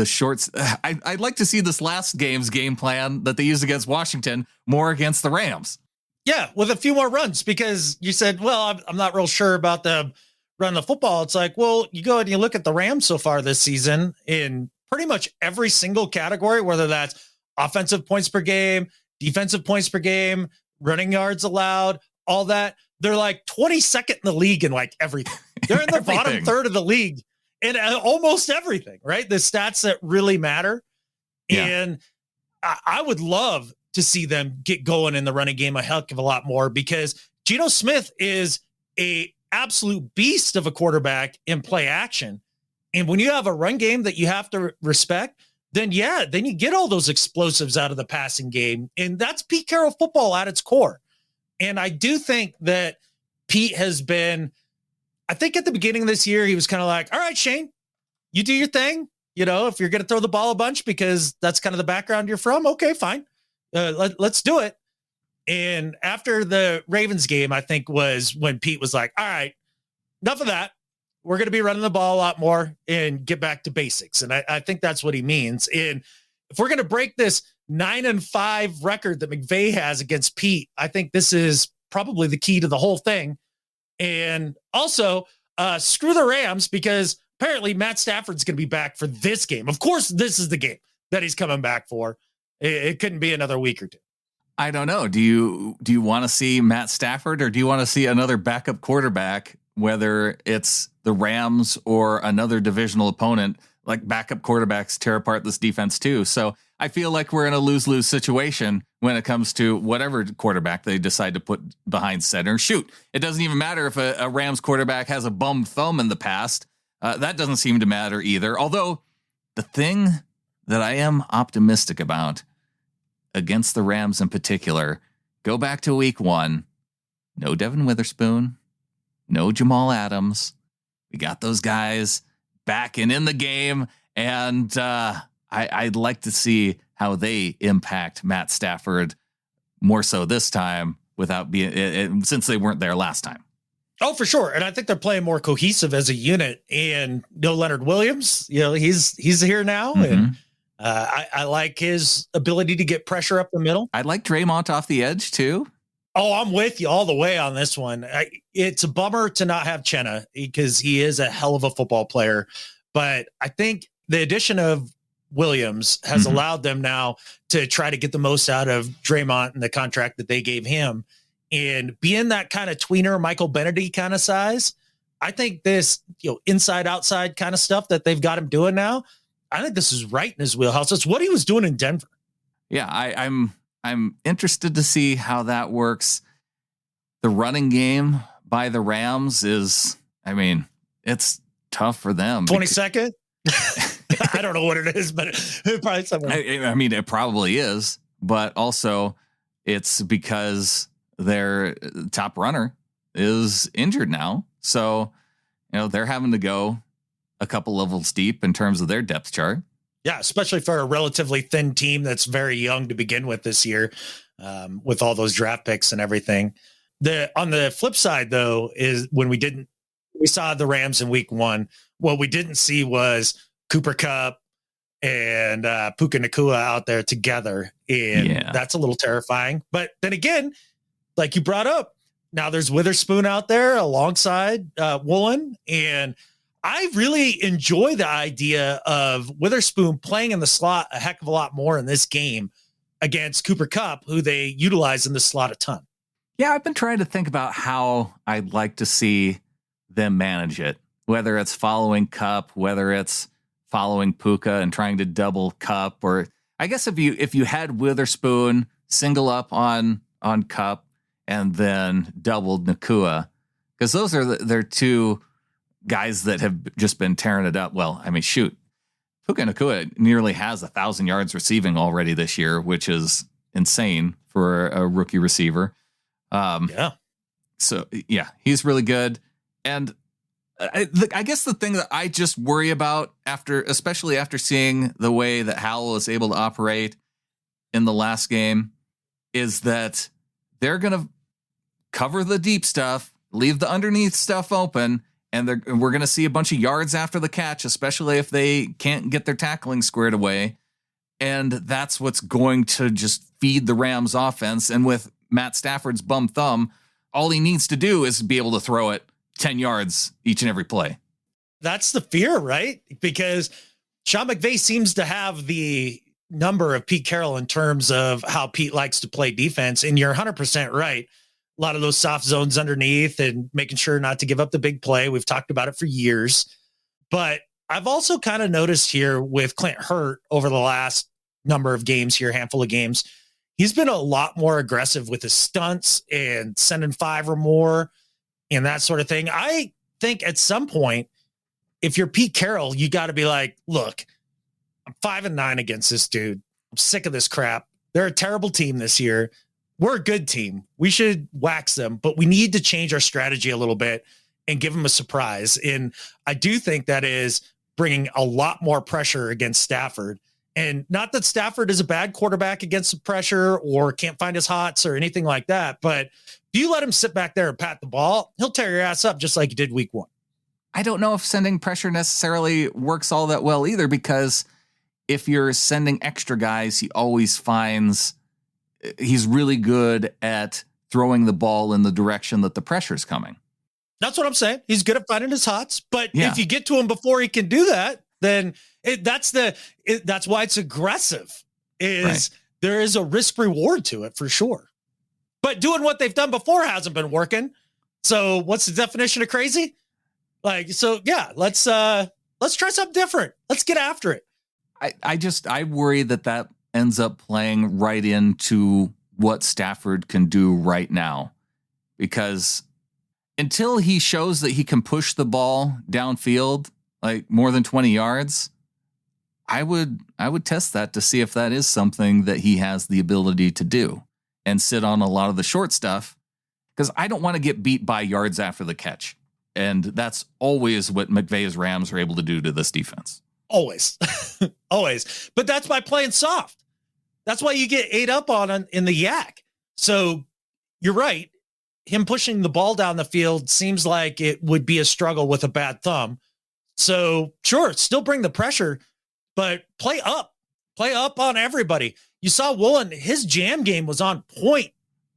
shorts. I'd like to see this last game's game plan that they used against Washington more against the Rams. Yeah, with a few more runs, because you said, well, I'm not real sure about the run the football. It's like, well, you go and you look at the Rams so far this season in pretty much every single category, whether that's offensive points per game, defensive points per game, running yards allowed, all that. They're like 22nd in the league in like everything. They're in the bottom third of the league in almost everything, right? The stats that really matter. Yeah. And I would love to see them get going in the running game a heck of a lot more, because Geno Smith is a absolute beast of a quarterback in play action. And when you have a run game that you have to respect, then you get all those explosives out of the passing game. And that's Pete Carroll football at its core. And I do think that Pete has been, I think at the beginning of this year, he was kind of like, all right, Shane, you do your thing. You know, if you're going to throw the ball a bunch because that's kind of the background you're from, okay, fine. Let's do it. And after the Ravens game, I think was when Pete was like, all right, enough of that. We're going to be running the ball a lot more and get back to basics. And I think that's what he means. And if we're going to break this 9-5 record that McVay has against Pete, I think this is probably the key to the whole thing. And also screw the Rams, because apparently Matt Stafford's going to be back for this game. Of course, this is the game that he's coming back for. It couldn't be another week or two. I don't know. Do you want to see Matt Stafford, or do you want to see another backup quarterback, whether it's the Rams or another divisional opponent? Like, backup quarterbacks tear apart this defense too. So I feel like we're in a lose-lose situation when it comes to whatever quarterback they decide to put behind center. Shoot, it doesn't even matter if a Rams quarterback has a bum thumb in the past. That doesn't seem to matter either. Although the thing that I am optimistic about against the Rams in particular, go back to week 1, no Devin Witherspoon, no Jamal Adams. We got those guys back and in the game. And I'd like to see how they impact Matt Stafford more so this time, without being, since they weren't there last time. Oh, for sure. And I think they're playing more cohesive as a unit. And no Leonard Williams, you know, he's here now. Mm-hmm. And I like his ability to get pressure up the middle. I like Draymond off the edge too. Oh, I'm with you all the way on this one. It's a bummer to not have Chenna, because he is a hell of a football player. But I think the addition of Williams has allowed them now to try to get the most out of Draymond and the contract that they gave him. And being that kind of tweener, Michael Benedy kind of size, I think this, inside outside kind of stuff that they've got him doing now, I think this is right in his wheelhouse. It's what he was doing in Denver. Yeah, I'm interested to see how that works. The running game by the Rams is, I mean, it's tough for them. 22nd? I don't know what it is, but it probably somewhere. I mean, it probably is, but also it's because their top runner is injured now. So, they're having to go a couple levels deep in terms of their depth chart. Yeah, especially for a relatively thin team that's very young to begin with this year, with all those draft picks and everything. On the flip side, though, is when we saw the Rams in week 1. What we didn't see was Cooper Kupp and Puka Nacua out there together. And that's a little terrifying. But then again, like you brought up, now there's Witherspoon out there alongside Woolen. And I really enjoy the idea of Witherspoon playing in the slot a heck of a lot more in this game against Cooper Kupp, who they utilize in the slot a ton. Yeah, I've been trying to think about how I'd like to see them manage it, whether it's following Kupp, whether it's following Puka and trying to double Kupp, or I guess if you had Witherspoon single up on Kupp and then doubled Nacua, because those are their two guys that have just been tearing it up. Well, I mean, shoot, Puka Nacua nearly has 1,000 yards receiving already this year, which is insane for a rookie receiver. So yeah, he's really good. And I guess the thing that I just worry about especially after seeing the way that Howell is able to operate in the last game, is that they're going to cover the deep stuff, leave the underneath stuff open, and we're going to see a bunch of yards after the catch, especially if they can't get their tackling squared away. And that's what's going to just feed the Rams offense. And with Matt Stafford's bum thumb, all he needs to do is be able to throw it 10 yards each and every play. That's the fear, right? Because Sean McVay seems to have the number of Pete Carroll in terms of how Pete likes to play defense. And you're 100% right. A lot of those soft zones underneath and making sure not to give up the big play. We've talked about it for years. But I've also kind of noticed here with Clint Hurt over the last number of games here, handful of games, he's been a lot more aggressive with his stunts and sending 5 or more and that sort of thing. I think at some point, if you're Pete Carroll, you got to be like, look, I'm 5-9 against this dude. I'm sick of this crap. They're a terrible team this year. We're a good team. We should wax them, but we need to change our strategy a little bit and give them a surprise. And I do think that is bringing a lot more pressure against Stafford. And not that Stafford is a bad quarterback against the pressure or can't find his hots or anything like that, but if you let him sit back there and pat the ball, he'll tear your ass up just like he did week 1. I don't know if sending pressure necessarily works all that well either, because if you're sending extra guys, he always finds he's really good at throwing the ball in the direction that the pressure's coming. That's what I'm saying. He's good at finding his hots, but if you get to him before he can do that, then that's why it's aggressive. There is a risk reward to it for sure. But doing what they've done before hasn't been working. So what's the definition of crazy? Let's try something different. Let's get after it. I worry that ends up playing right into what Stafford can do right now, because until he shows that he can push the ball downfield, like more than 20 yards, I would test that to see if that is something that he has the ability to do and sit on a lot of the short stuff, because I don't want to get beat by yards after the catch. And that's always what McVay's Rams are able to do to this defense. Always. Always. But that's by playing soft. That's why you get ate up on in the yak. So you're right. Him pushing the ball down the field seems like it would be a struggle with a bad thumb. So sure, still bring the pressure, but play up on everybody. You saw Woolen, his jam game was on point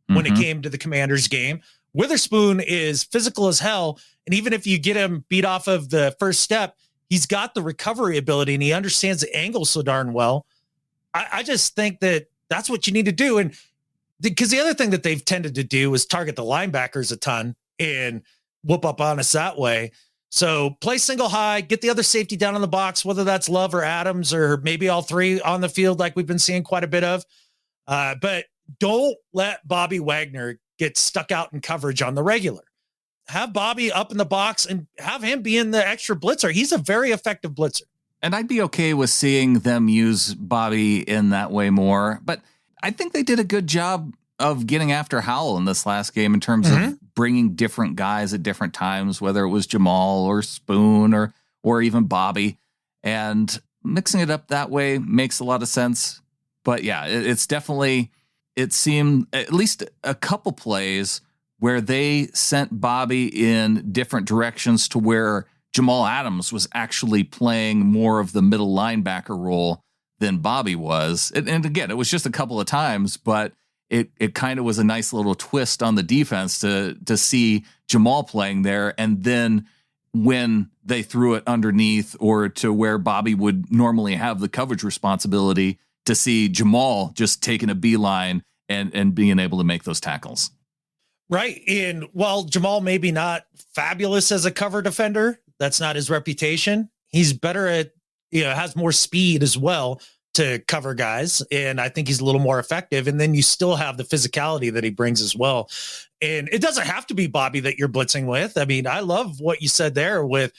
when it came to the Commanders game. Witherspoon is physical as hell. And even if you get him beat off of the first step, he's got the recovery ability and he understands the angle so darn well. I just think that that's what you need to do. And because the other thing that they've tended to do is target the linebackers a ton and whoop up on us that way. So play single high, get the other safety down in the box, whether that's Love or Adams or maybe all three on the field like we've been seeing quite a bit of. But don't let Bobby Wagner get stuck out in coverage on the regular. have Bobby up in the box and have him be in the extra blitzer. He's a very effective blitzer. And I'd be okay with seeing them use Bobby in that way more. But I think they did a good job of getting after Howell in this last game in terms of bringing different guys at different times, whether it was Jamal or Spoon or even Bobby. And mixing it up that way makes a lot of sense. But yeah, it's definitely, it seemed at least a couple plays where they sent Bobby in different directions to where Jamal Adams was actually playing more of the middle linebacker role than Bobby was. And again, it was just a couple of times, but it kind of was a nice little twist on the defense to see Jamal playing there. And then when they threw it underneath or to where Bobby would normally have the coverage responsibility, to see Jamal just taking a beeline and being able to make those tackles. Right. And while Jamal maybe not fabulous as a cover defender, that's not his reputation. He's better at, has more speed as well to cover guys. And I think he's a little more effective. And then you still have the physicality that he brings as well. And it doesn't have to be Bobby that you're blitzing with. I mean, I love what you said there with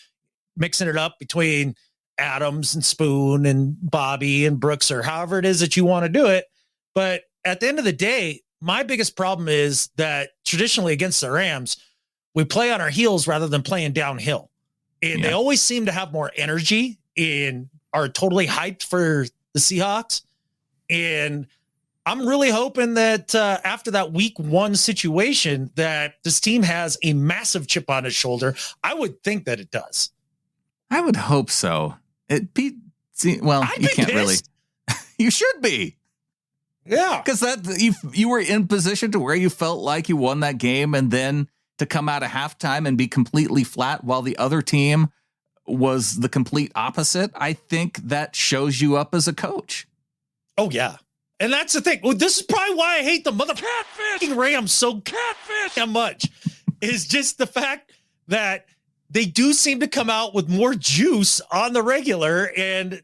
mixing it up between Adams and Spoon and Bobby and Brooks, or however it is that you want to do it. But at the end of the day, my biggest problem is that traditionally against the Rams, we play on our heels rather than playing downhill. And they always seem to have more energy and are totally hyped for the Seahawks. And I'm really hoping that after that week 1 situation that this team has a massive chip on its shoulder. I would think that it does. I would hope so. You can't really. You should be. Yeah. Because you were in position to where you felt like you won that game, and then to come out of halftime and be completely flat while the other team was the complete opposite. I think that shows you up as a coach. Oh, yeah. And that's the thing. Well, this is probably why I hate the motherfucking Rams so much, is just the fact that they do seem to come out with more juice on the regular and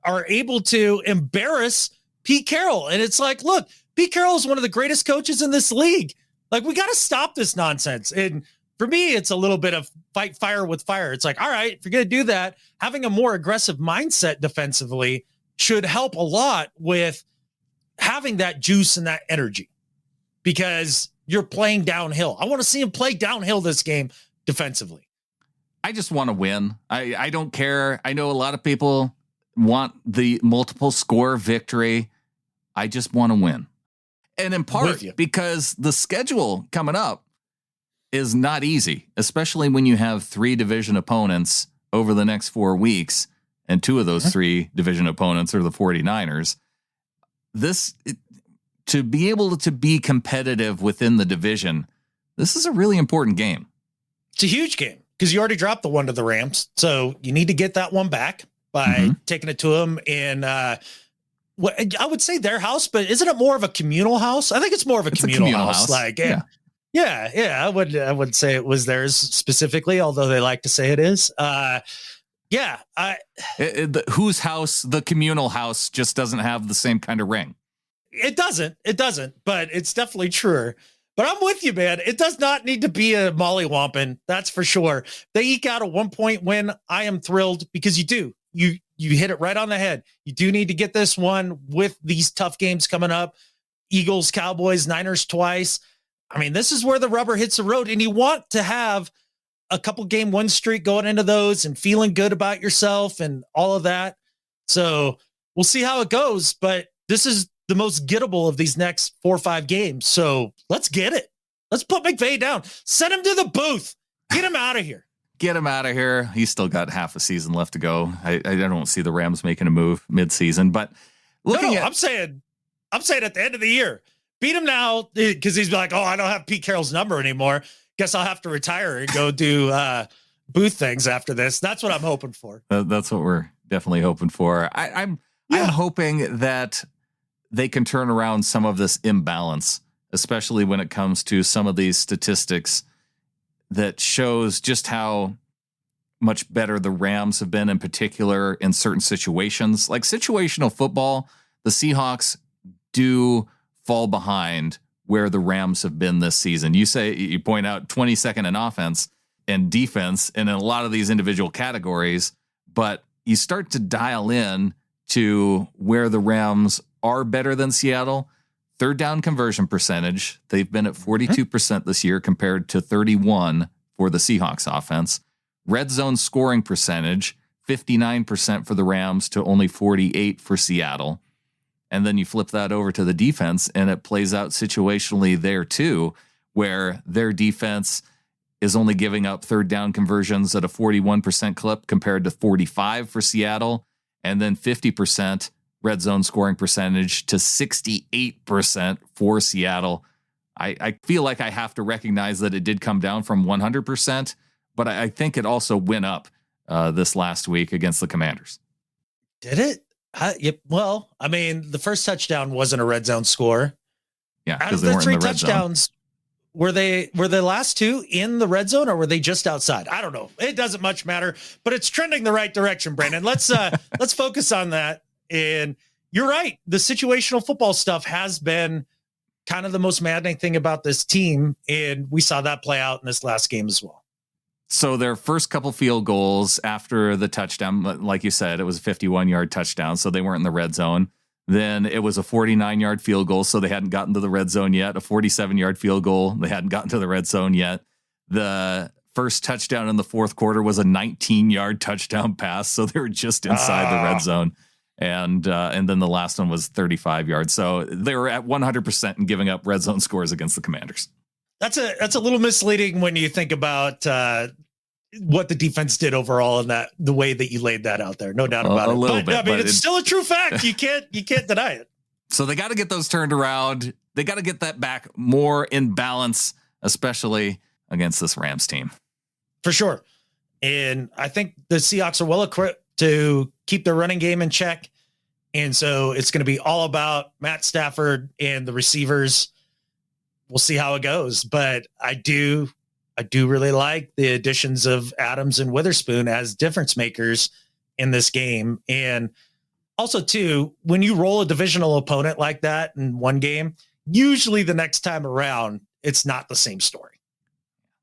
are able to embarrass Pete Carroll. And it's like, look, Pete Carroll is one of the greatest coaches in this league. Like, we got to stop this nonsense. And for me, it's a little bit of fight fire with fire. It's like, all right, if you're going to do that, having a more aggressive mindset defensively should help a lot with having that juice and that energy, because you're playing downhill. I want to see him play downhill this game defensively. I just want to win. I don't care. I know a lot of people want the multiple score victory. I just want to win. And in part because the schedule coming up is not easy, especially when you have 3 division opponents over the next 4 weeks. And 2 of those 3 division opponents are the 49ers. To be able to be competitive within the division, this is a really important game. It's a huge game because you already dropped the one to the Rams. So you need to get that one back by taking it to them in, I would say their house, but isn't it more of a communal house? I think it's more of a communal house. Like, I would say it was theirs specifically, although they like to say it is. Whose house? The communal house just doesn't have the same kind of ring. It doesn't, but it's definitely truer. But I'm with you, man. It does not need to be a mollywomping. That's for sure. They eke out a 1-point win. I am thrilled because you do. You hit it right on the head. You do need to get this one with these tough games coming up. Eagles, Cowboys, Niners twice. I mean, this is where the rubber hits the road, and you want to have a couple game win streak going into those and feeling good about yourself and all of that. So we'll see how it goes, but this is the most gettable of these next 4 or 5 games. So let's get it. Let's put McVay down. Send him to the booth. Get him out of here. Get him out of here. He's still got half a season left to go. I don't see the Rams making a move mid-season, but I'm saying at the end of the year, beat him now, because he's like, oh, I don't have Pete Carroll's number anymore. Guess I'll have to retire and go do booth things after this. That's what I'm hoping for. That's what we're definitely hoping for. I'm hoping that they can turn around some of this imbalance, especially when it comes to some of these statistics that shows just how much better the Rams have been, in particular in certain situations. Like situational football, the Seahawks do fall behind where the Rams have been this season. You point out 22nd in offense and defense and in a lot of these individual categories, but you start to dial in to where the Rams are better than Seattle. Third down conversion percentage, they've been at 42% this year compared to 31 for the Seahawks offense. Red zone scoring percentage, 59% for the Rams to only 48 for Seattle. And then you flip that over to the defense and it plays out situationally there too, where their defense is only giving up third down conversions at a 41% clip compared to 45 for Seattle, and then 50% red zone scoring percentage to 68% for Seattle. I feel like I have to recognize that it did come down from 100%, but I think it also went up this last week against the Commanders. Did it? Well, I mean, the first touchdown wasn't a red zone score. Yeah, out of the three touchdowns, were the last two in the red zone or were they just outside? I don't know. It doesn't much matter, but it's trending the right direction, Brandon. Let's focus on that. And you're right. The situational football stuff has been kind of the most maddening thing about this team. And we saw that play out in this last game as well. So their first couple field goals after the touchdown, like you said, it was a 51-yard touchdown, so they weren't in the red zone. Then it was a 49-yard field goal, so they hadn't gotten to the red zone yet. A 47-yard field goal, they hadn't gotten to the red zone yet. The first touchdown in the fourth quarter was a 19-yard touchdown pass, so they were just inside the red zone. And then the last one was 35 yards. So they were at 100% in giving up red zone scores against the Commanders. That's a little misleading when you think about what the defense did overall and that the way that you laid that out there. No doubt about it. A little bit. I mean, it's still a true fact. You can't deny it. So they got to get those turned around. They got to get that back more in balance, especially against this Rams team. For sure. And I think the Seahawks are well equipped to keep their running game in check. And so it's going to be all about Matt Stafford and the receivers. We'll see how it goes, but I do really like the additions of Adams and Witherspoon as difference makers in this game. And also too, when you roll a divisional opponent like that in one game, usually the next time around, it's not the same story.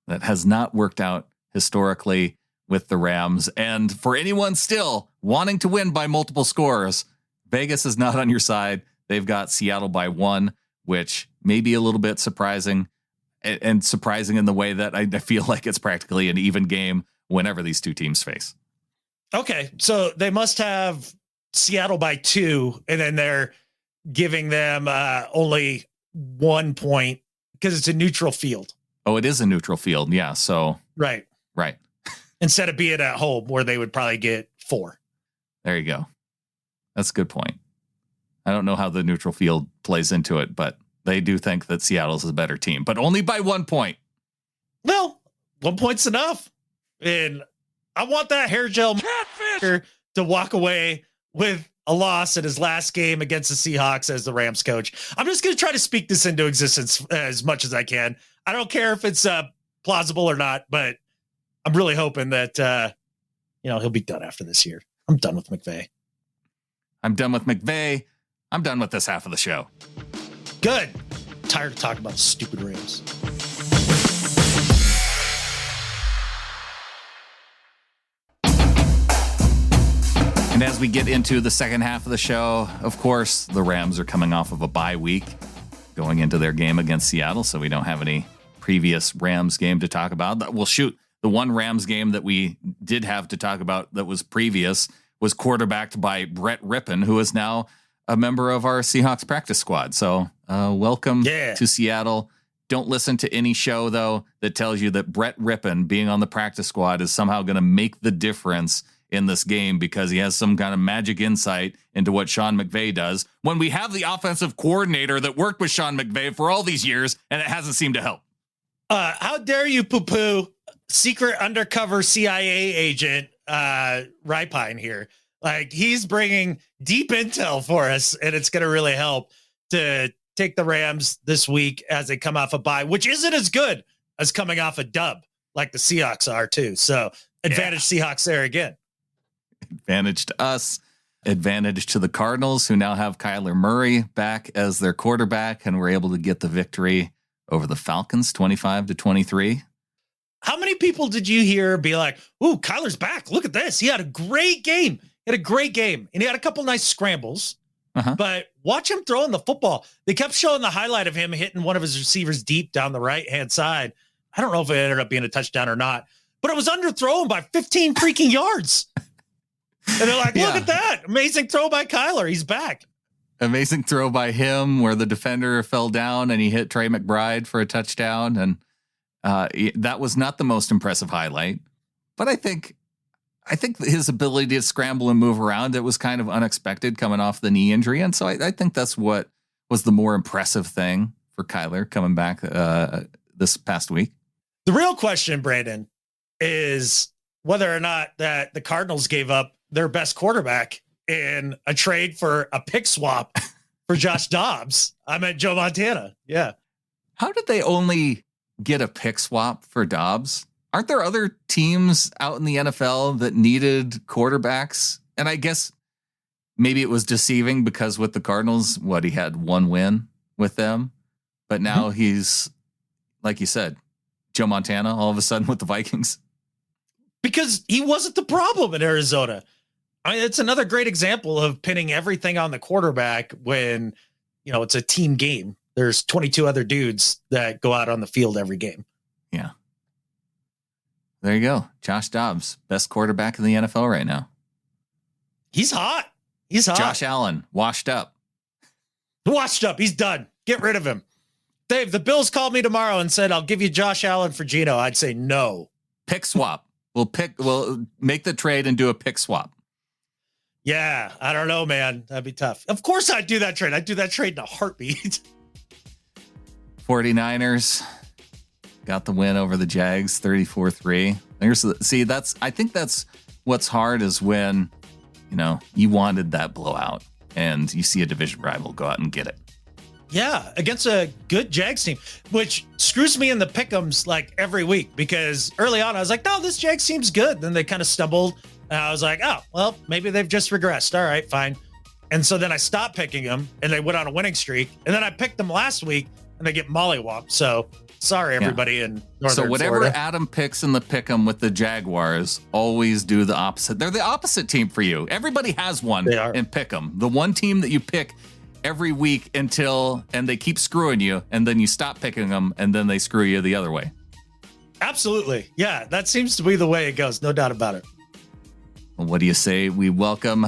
That has not worked out historically with the Rams. And for anyone still wanting to win by multiple scores, Vegas is not on your side. They've got Seattle by 1, which may be a little bit surprising, and surprising in the way that I feel like it's practically an even game whenever these two teams face. Okay, so they must have Seattle by 2, and then they're giving them only 1 point because it's a neutral field. Oh, it is a neutral field. Yeah. So right. Instead of being at home where they would probably get 4. There you go. That's a good point. I don't know how the neutral field plays into it, but they do think that Seattle's a better team, but only by 1 point. Well, 1 point's enough. And I want that hair gel to walk away with a loss in his last game against the Seahawks as the Rams coach. I'm just going to try to speak this into existence as much as I can. I don't care if it's plausible or not, but I'm really hoping that, he'll be done after this year. I'm done with McVay. I'm done with McVay. I'm done with this half of the show. Good. Tired of talking about stupid Rams. And as we get into the second half of the show, of course, the Rams are coming off of a bye week going into their game against Seattle, so we don't have any previous Rams game to talk about. Well, shoot, the one Rams game that we did have to talk about that was previous was quarterbacked by Brett Rippon, who is now a member of our Seahawks practice squad. So welcome to Seattle. Don't listen to any show, though, that tells you that Brett Rippon being on the practice squad is somehow going to make the difference in this game because he has some kind of magic insight into what Sean McVay does when we have the offensive coordinator that worked with Sean McVay for all these years and it hasn't seemed to help. How dare you poo-poo secret undercover CIA agent Ripine here? Like, he's bringing deep intel for us, and it's going to really help to take the Rams this week as they come off a bye, which isn't as good as coming off a dub like the Seahawks are too. So advantage Seahawks there again. Advantage to us. Advantage to the Cardinals, who now have Kyler Murray back as their quarterback and were able to get the victory over the Falcons 25-23. How many people did you hear be like, ooh, Kyler's back. Look at this. He had a great game. And he had a couple nice scrambles. But watch him throwing the football. They kept showing the highlight of him hitting one of his receivers deep down the right-hand side. I don't know if it ended up being a touchdown or not, but it was underthrown by 15 freaking yards. And they're like, look at that. Amazing throw by Kyler. He's back. Amazing throw by him where the defender fell down and he hit Trey McBride for a touchdown. And that was not the most impressive highlight, but I think his ability to scramble and move around, it was kind of unexpected coming off the knee injury. And so I think that's what was the more impressive thing for Kyler coming back this past week. The real question, Brandon, is whether or not that the Cardinals gave up their best quarterback in a trade for a pick swap for Josh Dobbs. I meant Joe Montana. Yeah. How did they only get a pick swap for Dobbs? Aren't there other teams out in the NFL that needed quarterbacks? And I guess maybe it was deceiving because with the Cardinals, he had one win with them, but now he's, like you said, Joe Montana all of a sudden with the Vikings. Because he wasn't the problem in Arizona. I mean, it's another great example of pinning everything on the quarterback when, it's a team game. There's 22 other dudes that go out on the field every game. Yeah. There you go. Josh Dobbs, best quarterback in the NFL right now. He's hot. Josh Allen, washed up. He's done. Get rid of him. Dave, the Bills called me tomorrow and said, I'll give you Josh Allen for Geno. I'd say no. Pick swap. We'll make the trade and do a pick swap. Yeah, I don't know, man. That'd be tough. Of course I'd do that trade. I'd do that trade in a heartbeat. 49ers got the win over the Jags, 34-3. I think that's what's hard is when, you wanted that blowout and you see a division rival go out and get it. Yeah, against a good Jags team, which screws me in the pick'ems like every week because early on I was like, no, this Jags team's good. Then they kind of stumbled and I was like, oh, well, maybe they've just regressed. All right, fine. And so then I stopped picking them and they went on a winning streak. And then I picked them last week and they get mollywopped. So sorry, everybody in Northern So whatever Florida. Adam picks in the pick'em with the Jaguars, always do the opposite. They're the opposite team for you. Everybody has one in pick'em. The one team that you pick every week and they keep screwing you, and then you stop picking them, and then they screw you the other way. Absolutely. Yeah, that seems to be the way it goes. No doubt about it. Well, what do you say we welcome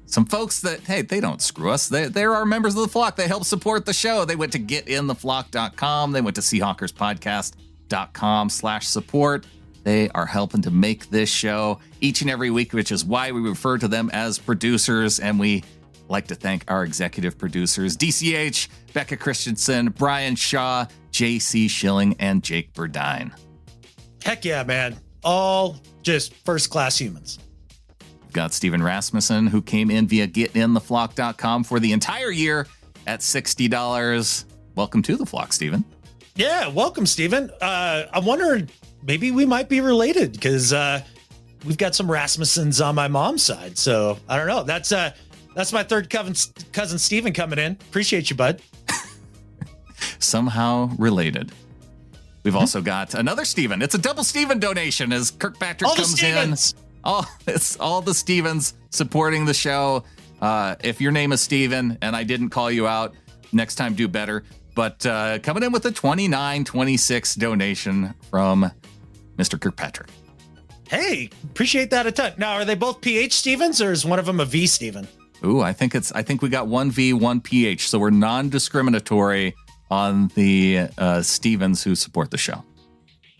some folks that, hey, they don't screw us. They're our members of the flock. They help support the show. They went to getintheflock.com. They went to seahawkerspodcast.com/support. They are helping to make this show each and every week, which is why we refer to them as producers. And we like to thank our executive producers, DCH, Becca Christensen, Brian Shaw, JC Schilling, and Jake Burdine. Heck yeah, man. All just first-class humans. We've got Steven Rasmussen, who came in via getintheflock.com for the entire year at $60. Welcome to the flock, Steven. Yeah, welcome, Steven. I'm wondering, maybe we might be related because we've got some Rasmussens on my mom's side. So I don't know. That's my third cousin Steven coming in. Appreciate you, bud. Somehow related. We've also got another Steven. It's a double Steven donation as Kirkpatrick comes in. It's all the Stevens supporting the show. If your name is Steven and I didn't call you out, next time do better. But coming in with a $29.26 donation from Mr. Kirkpatrick. Hey, appreciate that a ton. Now, are they both PH Stevens or is one of them a V Steven? Ooh, I think we got one V, one PH. So we're non-discriminatory on the Stevens who support the show.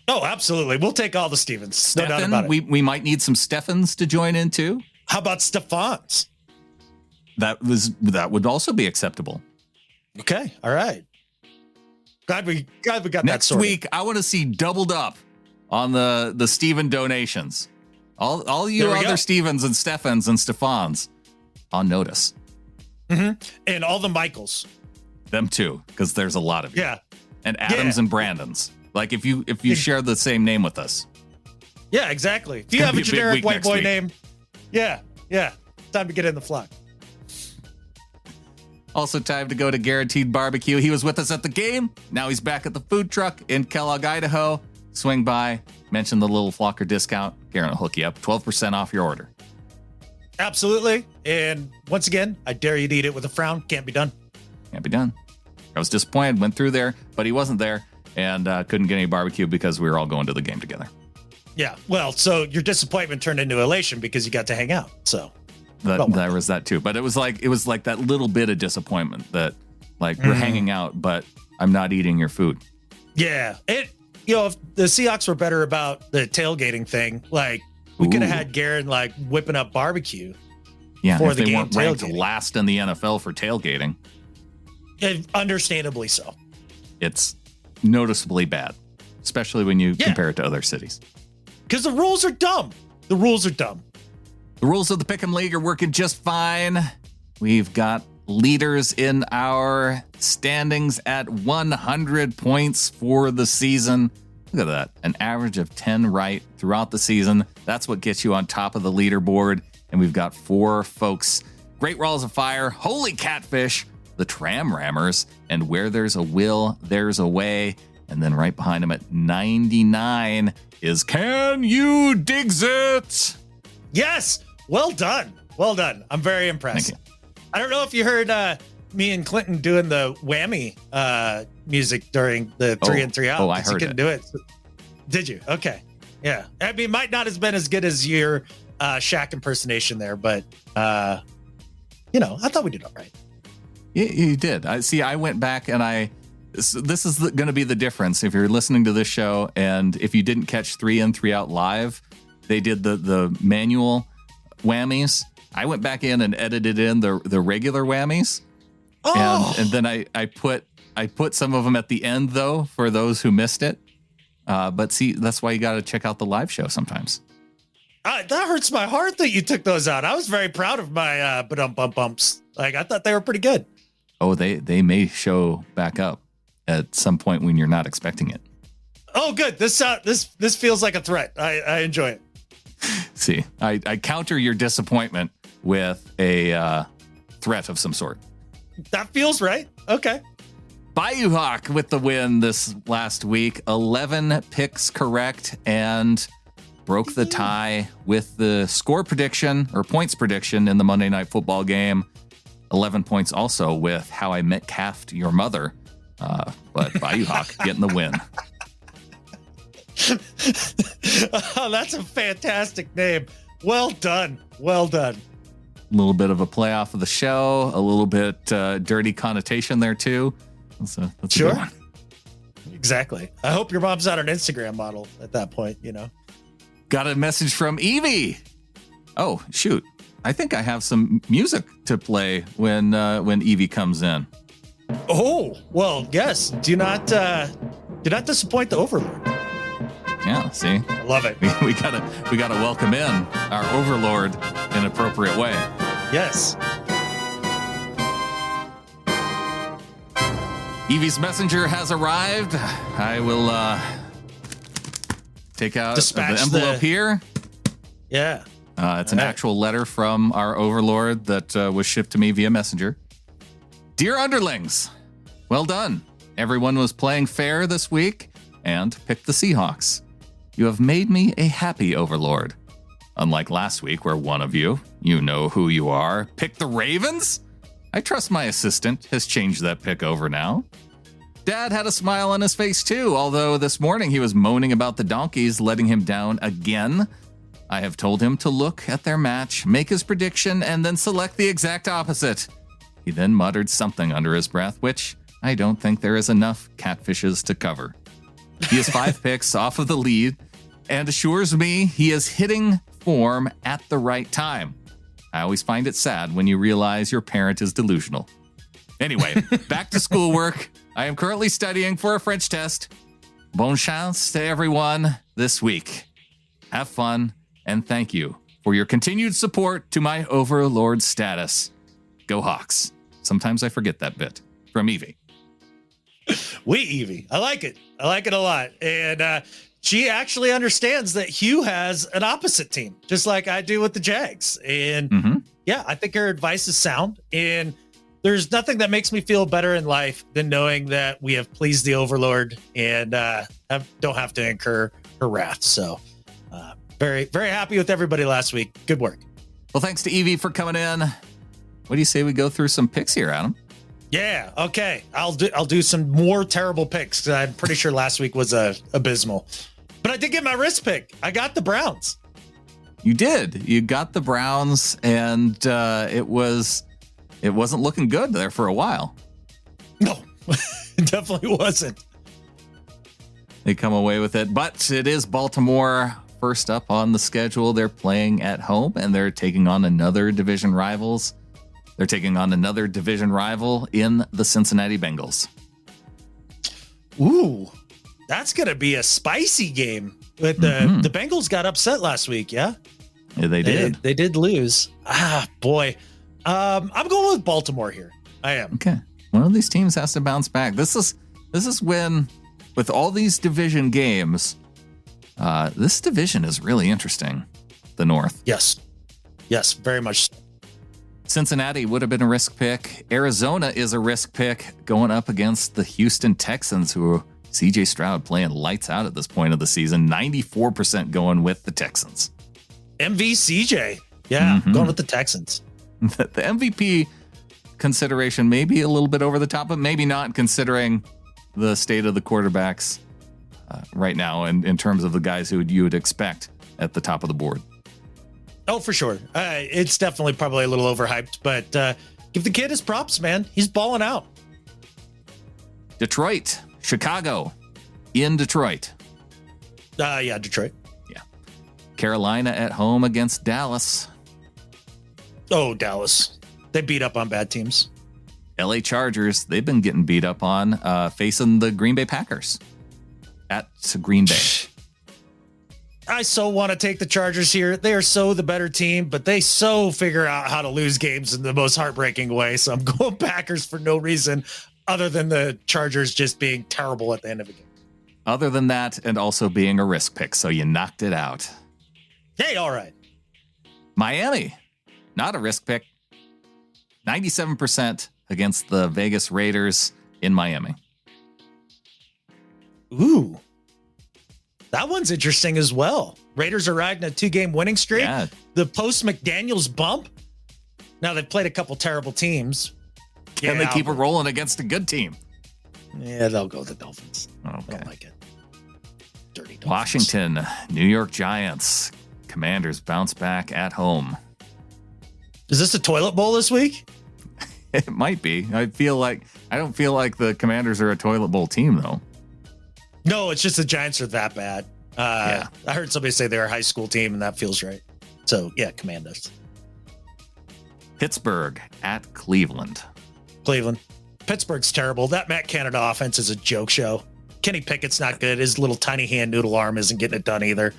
Oh, absolutely. We'll take all the Stevens. Stefan, no doubt about it. We might need some Steffens to join in too. How about Stephans? That would also be acceptable. Okay. All right. Glad we got that next sorted. week. I want to see doubled up on the Steven donations. All you other Stevens and Steffens and Stephans on notice. Mm-hmm. And all the Michaels. Them too, because there's a lot of you. Yeah. And Adams and Brandons. Like if you share the same name with us. Yeah, exactly. If you have a generic white boy name. Yeah. Yeah. Time to get in the flock. Also time to go to Guaranteed Barbecue. He was with us at the game. Now he's back at the food truck in Kellogg, Idaho. Swing by, mention the little flocker discount. Garen will hook you up. 12% off your order. Absolutely. And once again, I dare you to eat it with a frown. Can't be done. Can't be done. I was disappointed. Went through there, but he wasn't there. And couldn't get any barbecue because we were all going to the game together. Yeah. Well, so your disappointment turned into elation because you got to hang out. So there was that too. But it was like that little bit of disappointment that like we're hanging out, but I'm not eating your food. Yeah. If the Seahawks were better about the tailgating thing, like we could have had Garen like whipping up barbecue. Yeah. For if the they game weren't ranked tailgating. last in the NFL for tailgating. Understandably so. It's noticeably bad, especially when you compare it to other cities. Because the rules are dumb. The rules are dumb. The rules of the Pick'em League are working just fine. We've got leaders in our standings at 100 points for the season. Look at that. An average of 10 right throughout the season. That's what gets you on top of the leaderboard. And we've got 4 folks. Great Walls of Fire, Holy Catfish, the Tram Rammers, and Where There's a Will, There's a Way. And then right behind him at 99 is Can You Digs It? Yes. Well done. Well done. I'm very impressed. I don't know if you heard me and Clinton doing the whammy music during the 3 and 3 out. I heard you couldn't do it. Did you? Okay. Yeah. I mean, might not have been as good as your Shaq impersonation there, but I thought we did all right. You did. I went back and this is going to be the difference if you're listening to this show, and if you didn't catch 3 in 3 out live, they did the manual whammies. I went back in and edited in the regular whammies, and then I put some of them at the end though for those who missed it. But see, that's why you got to check out the live show sometimes. That hurts my heart that you took those out. I was very proud of my bumps. Like I thought they were pretty good. Oh, they may show back up at some point when you're not expecting it. Oh, good. This feels like a threat. I enjoy it. See, I counter your disappointment with a threat of some sort. That feels right. Okay. Bayou Hawk with the win this last week. 11 picks correct and broke the tie with the score prediction or points prediction in the Monday Night Football game. 11 points also with How I Metcalfed Your Mother. But Bayou Hawk getting the win. Oh, that's a fantastic name. Well done. Well done. A little bit of a playoff of the show, a little bit dirty connotation there too. That's a good one. Exactly. I hope your mom's not an Instagram model at that point, Got a message from Evie. Oh, shoot. I think I have some music to play when Evie comes in. Oh, well, yes. Do not disappoint the Overlord. Yeah, see? I love it. We gotta welcome in our Overlord in an appropriate way. Yes. Evie's messenger has arrived. I will take out Dispatch the envelope here. Yeah. It's an actual letter from our Overlord that was shipped to me via messenger. Dear underlings, well done. Everyone was playing fair this week and picked the Seahawks. You have made me a happy Overlord. Unlike last week where one of you know who you are, picked the Ravens? I trust my assistant has changed that pick over now. Dad had a smile on his face too, although this morning he was moaning about the Donkeys letting him down again. I have told him to look at their match, make his prediction, and then select the exact opposite. He then muttered something under his breath, which I don't think there is enough catfishes to cover. He is 5 picks off of the lead and assures me he is hitting form at the right time. I always find it sad when you realize your parent is delusional. Anyway, back to schoolwork. I am currently studying for a French test. Bonne chance to everyone this week. Have fun, and thank you for your continued support to my Overlord status. Go Hawks. Sometimes I forget that bit. From Evie. Evie. I like it. I like it a lot. And she actually understands that Hugh has an opposite team, just like I do with the Jags. And Yeah, I think your advice is sound. And there's nothing that makes me feel better in life than knowing that we have pleased the Overlord and don't have to incur her wrath. So very, very happy with everybody last week. Good work. Well, thanks to Evie for coming in. What do you say we go through some picks here, Adam? Yeah. Okay. I'll do some more terrible picks. I'm pretty sure last week was abysmal, but I did get my wrist pick. I got the Browns. You did. You got the Browns, and it wasn't looking good there for a while. No, it definitely wasn't. They come away with it, but it is Baltimore first up on the schedule. They're playing at home, and they're taking on another division rival in the Cincinnati Bengals. Ooh, that's going to be a spicy game. But the Bengals got upset last week, yeah? Yeah, they did. They did lose. Ah, boy. I'm going with Baltimore here. I am. Okay. One of these teams has to bounce back. This is when, with all these division games, this division is really interesting. The North. Yes. Yes, very much so. Cincinnati would have been a risk pick. Arizona is a risk pick going up against the Houston Texans, who are CJ Stroud playing lights out at this point of the season. 94% going with the Texans. MVCJ. Yeah, going with the Texans. The MVP consideration may be a little bit over the top, but maybe not, considering the state of the quarterbacks right now and in terms of the guys who you would expect at the top of the board. Oh, for sure. It's definitely probably a little overhyped, but give the kid his props, man. He's balling out. Detroit, Chicago, in Detroit. Yeah, Detroit. Yeah. Carolina at home against Dallas. Oh, Dallas. They beat up on bad teams. LA Chargers, they've been getting beat up on, facing the Green Bay Packers at Green Bay. I so want to take the Chargers here. They are so the better team, but they so figure out how to lose games in the most heartbreaking way. So I'm going Packers for no reason other than the Chargers just being terrible at the end of the game. Other than that, and also being a risk pick, so you knocked it out. Hey, all right. Miami, not a risk pick. 97% against the Vegas Raiders in Miami. Ooh. That one's interesting as well. Raiders are riding a 2-game winning streak. Yeah. The post-McDaniels bump. Now, they've played a couple terrible teams. Can they keep it rolling against a good team? Yeah, they'll go with the Dolphins. Okay. I don't like it. Dirty Dolphins. Washington, New York Giants. Commanders bounce back at home. Is this a toilet bowl this week? It might be. I don't feel like the Commanders are a toilet bowl team, though. No, it's just the Giants are that bad. Yeah. I heard somebody say they're a high school team, and that feels right. So, yeah, Commanders. Pittsburgh at Cleveland. Cleveland. Pittsburgh's terrible. That Matt Canada offense is a joke show. Kenny Pickett's not good. His little tiny hand noodle arm isn't getting it done either.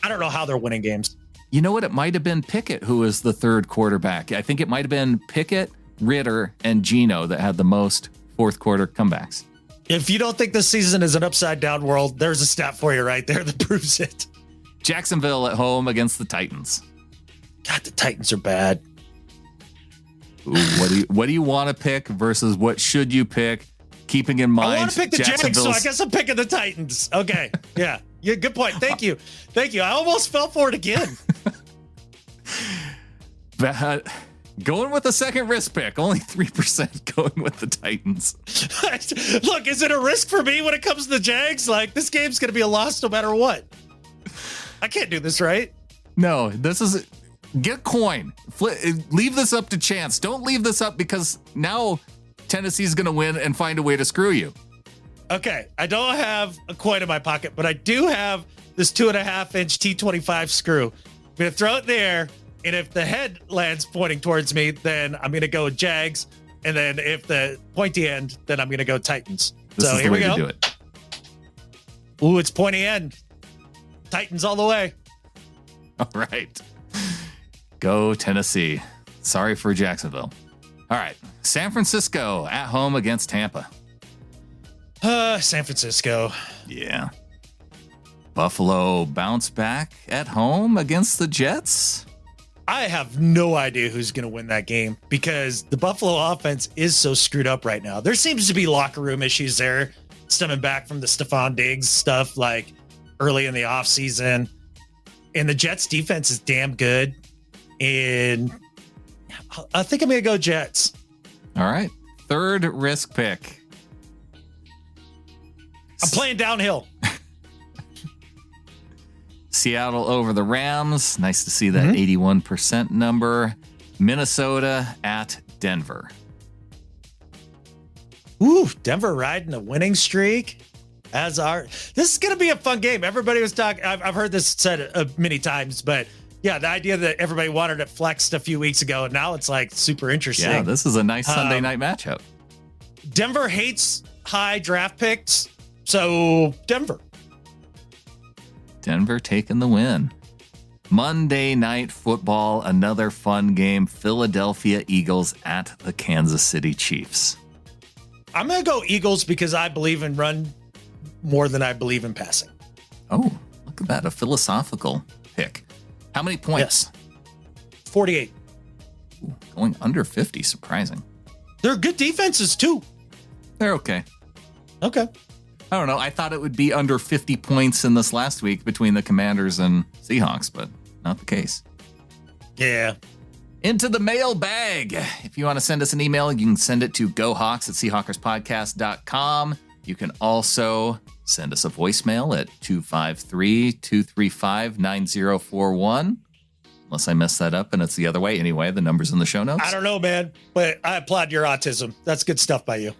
I don't know how they're winning games. You know what? It might have been Pickett who was the third quarterback. I think it might have been Pickett, Ritter, and Geno that had the most fourth quarter comebacks. If you don't think this season is an upside-down world, there's a stat for you right there that proves it. Jacksonville at home against the Titans. God, the Titans are bad. Ooh, what do you want to pick versus what should you pick? Keeping in mind, I want to pick the Jags, so I guess I'm picking the Titans. Okay, yeah, good point. Thank you. I almost fell for it again. Going with the second risk pick, only 3% going with the Titans. Look, is it a risk for me when it comes to the Jags? Like, this game's going to be a loss no matter what. I can't do this, right? No, this is... Get a coin. Leave this up to chance. Don't leave this up because now Tennessee's going to win and find a way to screw you. Okay, I don't have a coin in my pocket, but I do have this 2.5-inch T25 screw. I'm going to throw it there. And if the head lands pointing towards me, then I'm going to go Jags. And then if the pointy end, then I'm going to go Titans. This so is here the way we go. to do it. Ooh, it's pointy end. Titans all the way. All right. Go Tennessee. Sorry for Jacksonville. All right. San Francisco at home against Tampa. San Francisco. Yeah. Buffalo bounce back at home against the Jets. I have no idea who's going to win that game because the Buffalo offense is so screwed up right now. There seems to be locker room issues there stemming back from the Stephon Diggs stuff like early in the offseason. And the Jets defense is damn good. And I think I'm going to go Jets. All right. Third risk pick. I'm playing downhill. Seattle over the Rams. Nice to see that 81% number. Minnesota at Denver. Ooh, Denver riding a winning streak. This is going to be a fun game. Everybody was talking. I've heard this said many times, but yeah, the idea that everybody wanted it flexed a few weeks ago, and now it's like super interesting. Yeah, this is a nice Sunday night matchup. Denver hates high draft picks, so Denver taking the win. Monday Night Football, another fun game. Philadelphia Eagles at the Kansas City Chiefs. I'm going to go Eagles because I believe in run more than I believe in passing. Oh, look at that. A philosophical pick. How many points? Yes. 48. Ooh, going under 50. Surprising. They're good defenses too. They're okay. Okay. I don't know. I thought it would be under 50 points in this last week between the Commanders and Seahawks, but not the case. Yeah. Into the mailbag. If you want to send us an email, you can send it to gohawks@seahawkerspodcast.com. You can also send us a voicemail at 253-235-9041. Unless I messed that up and it's the other way. Anyway, the number's in the show notes. I don't know, man, but I applaud your autism. That's good stuff by you.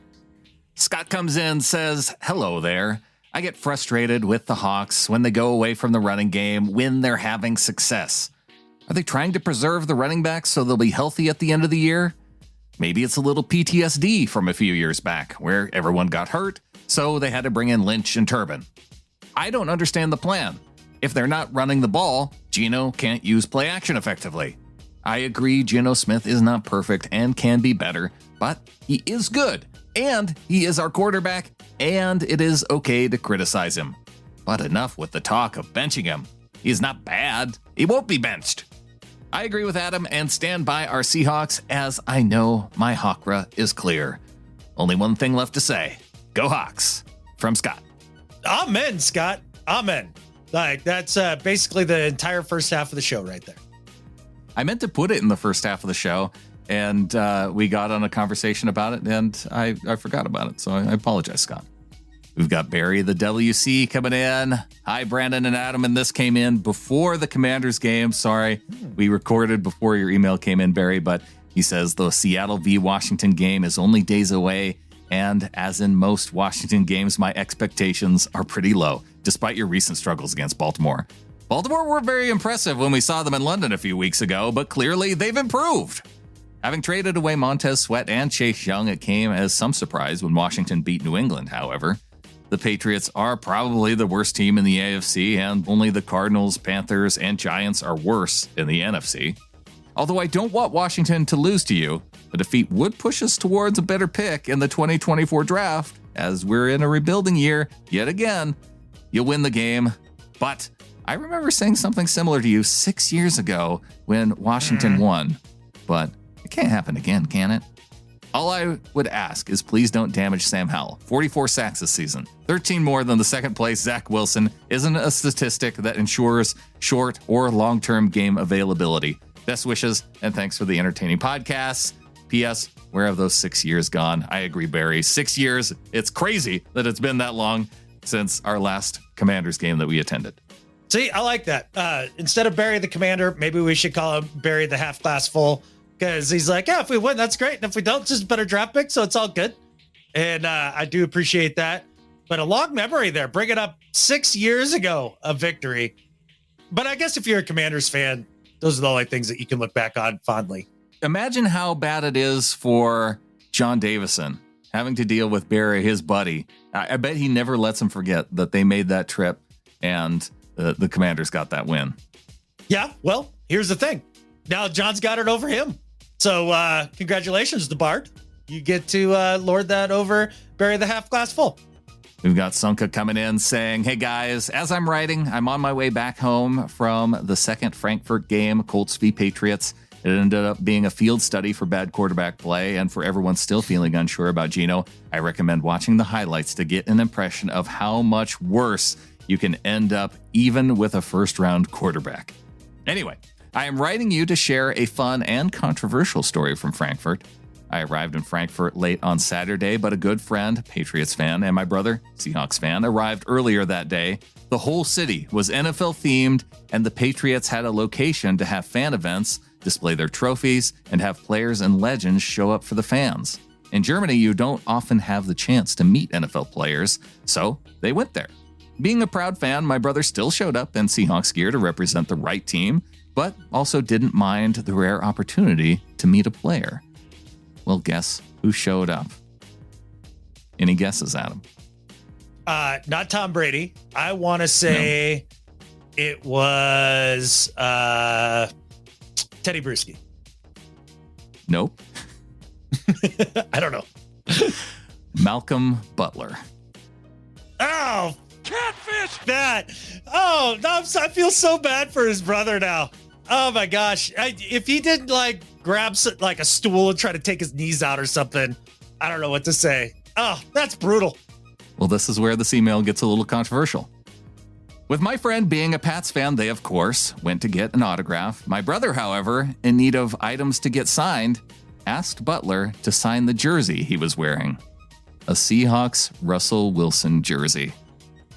Scott comes in, says, hello there. I get frustrated with the Hawks when they go away from the running game when they're having success. Are they trying to preserve the running backs so they'll be healthy at the end of the year? Maybe it's a little PTSD from a few years back where everyone got hurt, so they had to bring in Lynch and Turbin. I don't understand the plan. If they're not running the ball, Geno can't use play action effectively. I agree Geno Smith is not perfect and can be better, but he is good. And he is our quarterback, and it is okay to criticize him. But enough with the talk of benching him. He's not bad. He won't be benched. I agree with Adam and stand by our Seahawks, as I know my Hawkra is clear. Only one thing left to say. Go Hawks. From Scott. Amen, Scott. Amen. Like, that's basically the entire first half of the show right there. I meant to put it in the first half of the show, and we got on a conversation about it, and I forgot about it, so I apologize, Scott. We've got Barry, the WC, coming in. Hi, Brandon and Adam, and this came in before the Commanders game. Sorry, we recorded before your email came in, Barry, but he says the Seattle v. Washington game is only days away, and as in most Washington games, my expectations are pretty low, despite your recent struggles against Baltimore. Baltimore were very impressive when we saw them in London a few weeks ago, but clearly they've improved. Having traded away Montez Sweat and Chase Young, it came as some surprise when Washington beat New England, however. The Patriots are probably the worst team in the AFC, and only the Cardinals, Panthers, and Giants are worse in the NFC. Although I don't want Washington to lose to you, the defeat would push us towards a better pick in the 2024 draft, as we're in a rebuilding year yet again. You'll win the game, but I remember saying something similar to you 6 years ago when Washington won, but it can't happen again, can it? All I would ask is please don't damage Sam Howell. 44 sacks this season, 13 more than the second place Zach Wilson, isn't a statistic that ensures short or long-term game availability. Best wishes, and thanks for the entertaining podcasts. P.S. Where have those 6 years gone? I agree, Barry. 6 years. It's crazy that it's been that long since our last Commanders game that we attended. See, I like that. Instead of Barry the Commander, maybe we should call him Barry the half glass full, because he's like, yeah, if we win, that's great. And if we don't, just a better draft pick. So it's all good. And I do appreciate that. But a long memory there, bring it up 6 years ago, a victory. But I guess if you're a Commanders fan, those are the only things that you can look back on fondly. Imagine how bad it is for John Davison having to deal with Barry, his buddy. I bet he never lets him forget that they made that trip and the Commanders got that win. Yeah, well, here's the thing. Now John's got it over him. So congratulations, the Bard. You get to lord that over Barry the half glass full. We've got Sunka coming in saying, hey guys, as I'm writing, I'm on my way back home from the second Frankfurt game, Colts v. Patriots. It ended up being a field study for bad quarterback play, and for everyone still feeling unsure about Geno, I recommend watching the highlights to get an impression of how much worse you can end up even with a first-round quarterback. Anyway, I am writing you to share a fun and controversial story from Frankfurt. I arrived in Frankfurt late on Saturday, but a good friend, Patriots fan, and my brother, Seahawks fan, arrived earlier that day. The whole city was NFL themed, and the Patriots had a location to have fan events, display their trophies, and have players and legends show up for the fans. In Germany, you don't often have the chance to meet NFL players, so they went there. Being a proud fan, my brother still showed up in Seahawks gear to represent the right team, but also didn't mind the rare opportunity to meet a player. Well, guess who showed up? Any guesses, Adam? Not Tom Brady. I want to say it was Teddy Bruschi. Nope. I don't know. Malcolm Butler. Oh, catfish! That. Oh, no, I feel so bad for his brother now. Oh my gosh! If he didn't grab a stool and try to take his knees out or something, I don't know what to say. Oh, that's brutal. Well, this is where this email gets a little controversial. With my friend being a Pats fan, they, of course, went to get an autograph. My brother, however, in need of items to get signed, asked Butler to sign the jersey he was wearing. A Seahawks Russell Wilson jersey.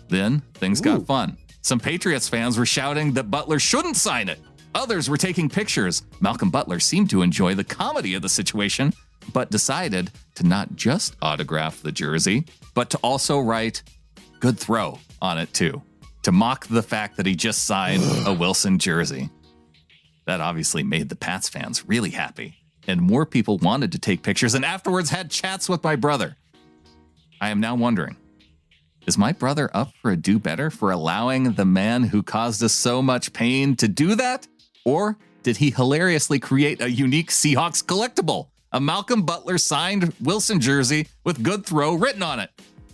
Then things got fun. Some Patriots fans were shouting that Butler shouldn't sign it. Others were taking pictures. Malcolm Butler seemed to enjoy the comedy of the situation, but decided to not just autograph the jersey, but to also write "good throw" on it too, to mock the fact that he just signed a Wilson jersey. That obviously made the Pats fans really happy, and more people wanted to take pictures and afterwards had chats with my brother. I am now wondering, is my brother up for a do-better for allowing the man who caused us so much pain to do that? Or did he hilariously create a unique Seahawks collectible? A Malcolm Butler signed Wilson jersey with "good throw" written on it.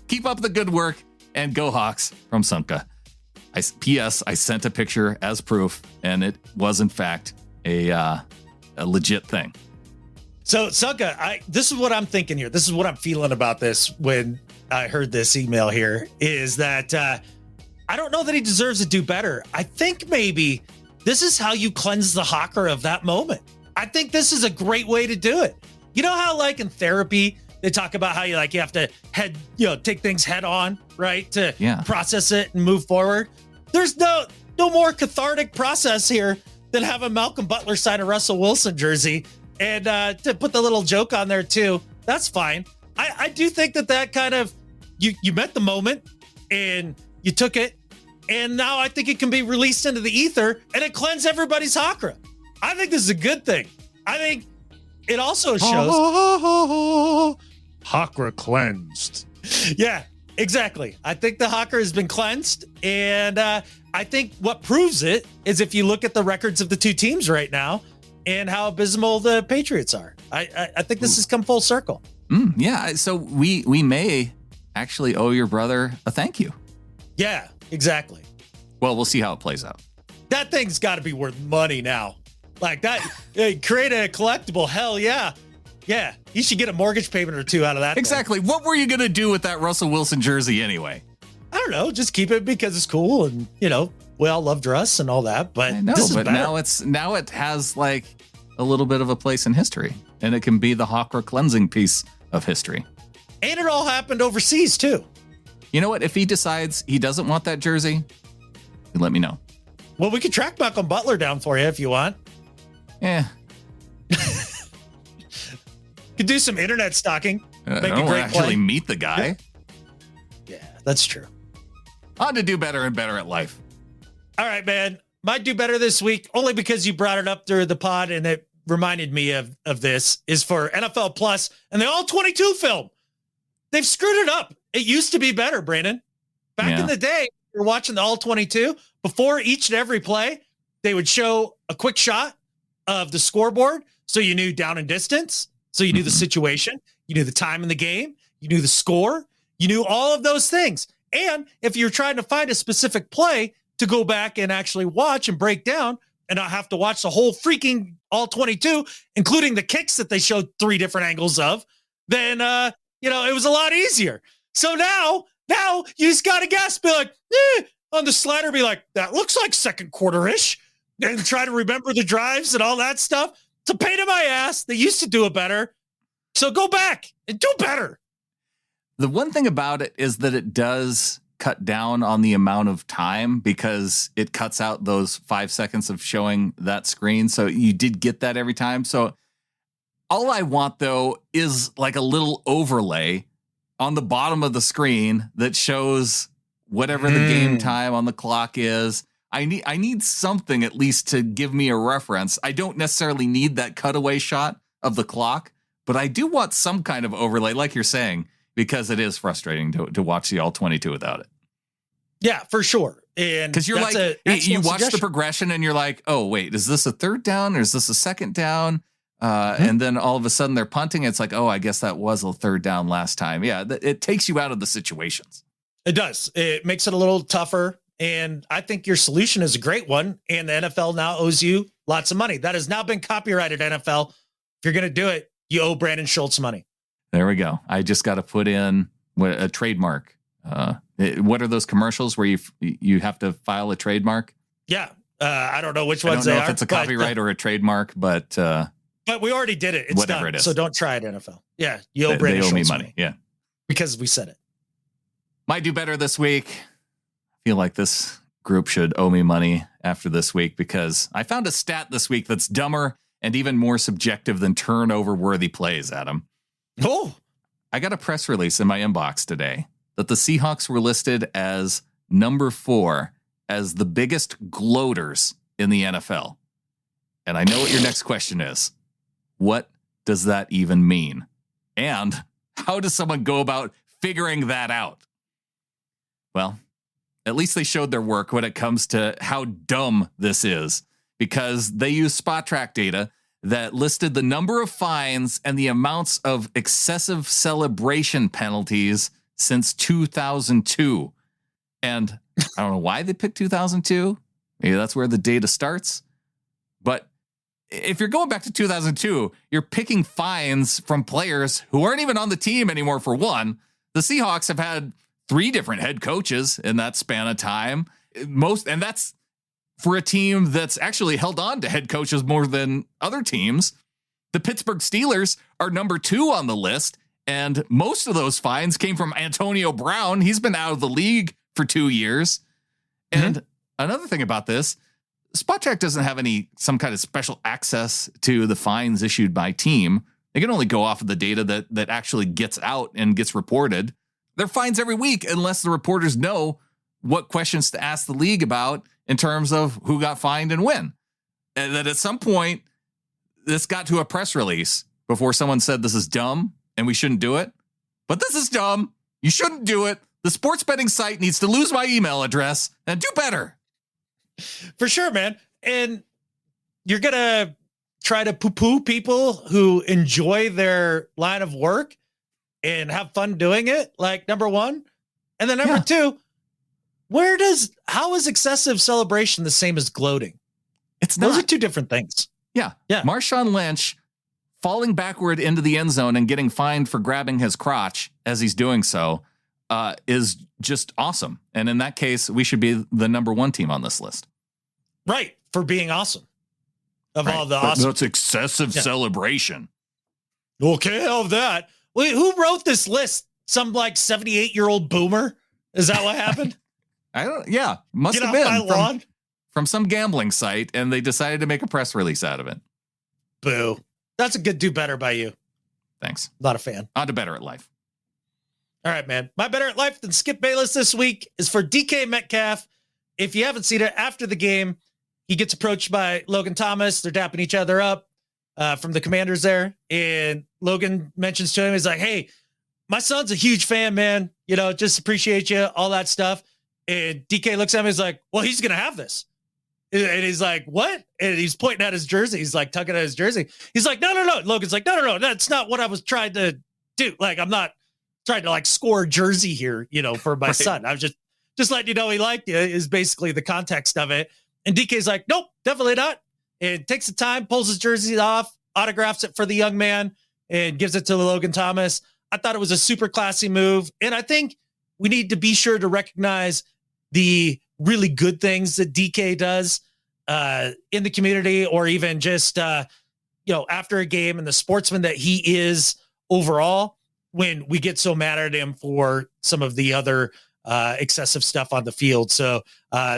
Keep up the good work and go Hawks from Sunka. P.S. I sent a picture as proof, and it was in fact a legit thing. So Sunka, this is what I'm thinking here. This is what I'm feeling about this when I heard this email here is that I don't know that he deserves to do better. I think maybe this is how you cleanse the Hawker of that moment. I think this is a great way to do it. You know how in therapy, they talk about how you have to take things head on, right? To process it and move forward. There's no more cathartic process here than have a Malcolm Butler sign a Russell Wilson jersey and to put the little joke on there too. That's fine. I do think that kind of, you met the moment and you took it. And now I think it can be released into the ether and it cleanses everybody's Hawker. I think this is a good thing. I think it also shows Hawker cleansed. Yeah, exactly. I think the Hawker has been cleansed. And I think what proves it is if you look at the records of the two teams right now and how abysmal the Patriots are. I think this has come full circle. Yeah. So we may actually owe your brother a thank you. Yeah, exactly. Well, we'll see how it plays out. That thing's got to be worth money now. Like that, create a collectible. Hell yeah. Yeah. You should get a mortgage payment or two out of that. Exactly. Thing. What were you going to do with that Russell Wilson jersey anyway? I don't know. Just keep it because it's cool. And, we all loved Russ and all that. But I know, this is but better. now it has a little bit of a place in history, and it can be the Hawker cleansing piece of history. And it all happened overseas too. You know what? If he decides he doesn't want that jersey, let me know. Well, we could track Malcolm Butler down for you if you want. Yeah. Could do some internet stalking. I don't actually meet the guy. Yeah, that's true. On to do better and better at life. All right, man. Might do better this week, only because you brought it up through the pod and it reminded me of this, is for NFL Plus and the All-22 film. They've screwed it up. It used to be better, Brandon. Back in the day, you're watching the All-22. Before each and every play, they would show a quick shot of the scoreboard so you knew down and distance, so you knew the situation, you knew the time in the game, you knew the score, You knew all of those things. And if you're trying to find a specific play to go back and actually watch and break down and not have to watch the whole freaking all 22, including the kicks that they showed 3 different angles of, then, it was a lot easier. So now you just got to guess, be like, on the slider, be like, that looks like second quarter-ish, and try to remember the drives and all that stuff. It's a pain in my ass. They used to do it better. So go back and do better. The one thing about it is that it does cut down on the amount of time because it cuts out those 5 seconds of showing that screen. So you did get that every time. So all I want, though, is like a little overlay on the bottom of the screen that shows whatever the game time on the clock is. I need something at least to give me a reference. I don't necessarily need that cutaway shot of the clock, but I do want some kind of overlay, like you're saying, because it is frustrating to watch the all 22 without it. Yeah, for sure. And because you're like, you watch the progression and you're like, oh, wait, is this a third down or is this a second down? And then all of a sudden they're punting. It's like, oh, I guess that was a third down last time. Yeah, it takes you out of the situations. It does. It makes it a little tougher. And I think your solution is a great one. And the NFL now owes you lots of money. That has now been copyrighted, NFL. If you're going to do it, you owe Brandon Schultz money. There we go. I just got to put in a trademark. What are those commercials where you have to file a trademark? Yeah. I don't know which ones they are. I don't know if it's a copyright or a trademark, but we already did it. It's whatever done. it is. So don't try it, NFL. Yeah. You owe Brandon Schultz me money. Yeah. Because we said it. Might do better this week. I feel like this group should owe me money after this week because I found a stat this week that's dumber and even more subjective than turnover-worthy plays, Adam. Oh. I got a press release in my inbox today that the Seahawks were listed as number 4 as the biggest gloaters in the NFL. And I know what your next question is. What does that even mean? And how does someone go about figuring that out? Well, at least they showed their work when it comes to how dumb this is, because they use spot track data that listed the number of fines and the amounts of excessive celebration penalties since 2002. And I don't know why they picked 2002. Maybe that's where the data starts. But if you're going back to 2002, you're picking fines from players who aren't even on the team anymore, for one. The Seahawks have had 3 different head coaches in that span of time. And that's for a team that's actually held on to head coaches more than other teams. The Pittsburgh Steelers are number 2 on the list, and most of those fines came from Antonio Brown. He's been out of the league for 2 years. And another thing about this, SpotTrack doesn't have some kind of special access to the fines issued by team. They can only go off of the data that actually gets out and gets reported. There are fines every week unless the reporters know what questions to ask the league about in terms of who got fined and when. And that at some point, this got to a press release before someone said this is dumb and we shouldn't do it. But this is dumb. You shouldn't do it. The sports betting site needs to lose my email address and do better. For sure, man. And you're going to try to poo-poo people who enjoy their line of work and have fun doing it, like, number one. And then number 2, how is excessive celebration the same as gloating? It's not. Those are 2 different things. Yeah. Marshawn Lynch falling backward into the end zone and getting fined for grabbing his crotch as he's doing so is just awesome. And in that case, we should be the number 1 team on this list. Right. For being awesome. All the awesome. That's excessive celebration. Okay, of that. Wait, who wrote this list? Some 78-year-old boomer? Is that what happened? Must have been from some gambling site, and they decided to make a press release out of it. Boo. That's a good do better by you. Thanks. Not a fan. On to Better at Life. All right, man. My Better at Life than Skip Bayless this week is for DK Metcalf. If you haven't seen it, after the game, he gets approached by Logan Thomas. They're dapping each other up from the Commanders there. And Logan mentions to him, he's like, hey, my son's a huge fan, man. Just appreciate you, all that stuff. And DK looks at him, he's like, well, he's going to have this. And he's like, what? And he's pointing at his jersey. He's like tugging at his jersey. He's like, no. Logan's like, no. That's not what I was trying to do. I'm not trying to like score a jersey here, for my son. I was just letting you know he liked you is basically the context of it. And DK's like, nope, definitely not. And takes the time, pulls his jersey off, autographs it for the young man, and gives it to Logan Thomas. I thought it was a super classy move. And I think we need to be sure to recognize the really good things that DK does in the community, or even just, after a game, and the sportsman that he is overall, when we get so mad at him for some of the other excessive stuff on the field. So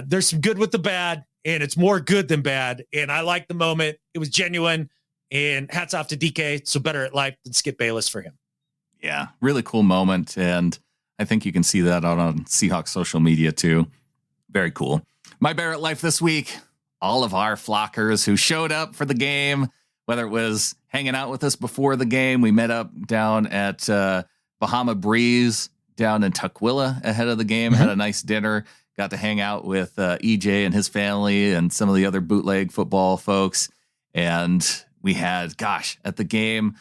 there's some good with the bad, and it's more good than bad. And I like the moment. It was genuine, and hats off to DK. So better at life than Skip Bayless for him. Yeah, really cool moment. And I think you can see that on Seahawks social media too. Very cool. My Better at Life this week, all of our flockers who showed up for the game, whether it was hanging out with us before the game. We met up down at Bahama Breeze down in Tukwila ahead of the game, had a nice dinner, got to hang out with EJ and his family and some of the other bootleg football folks. And we had, at the game,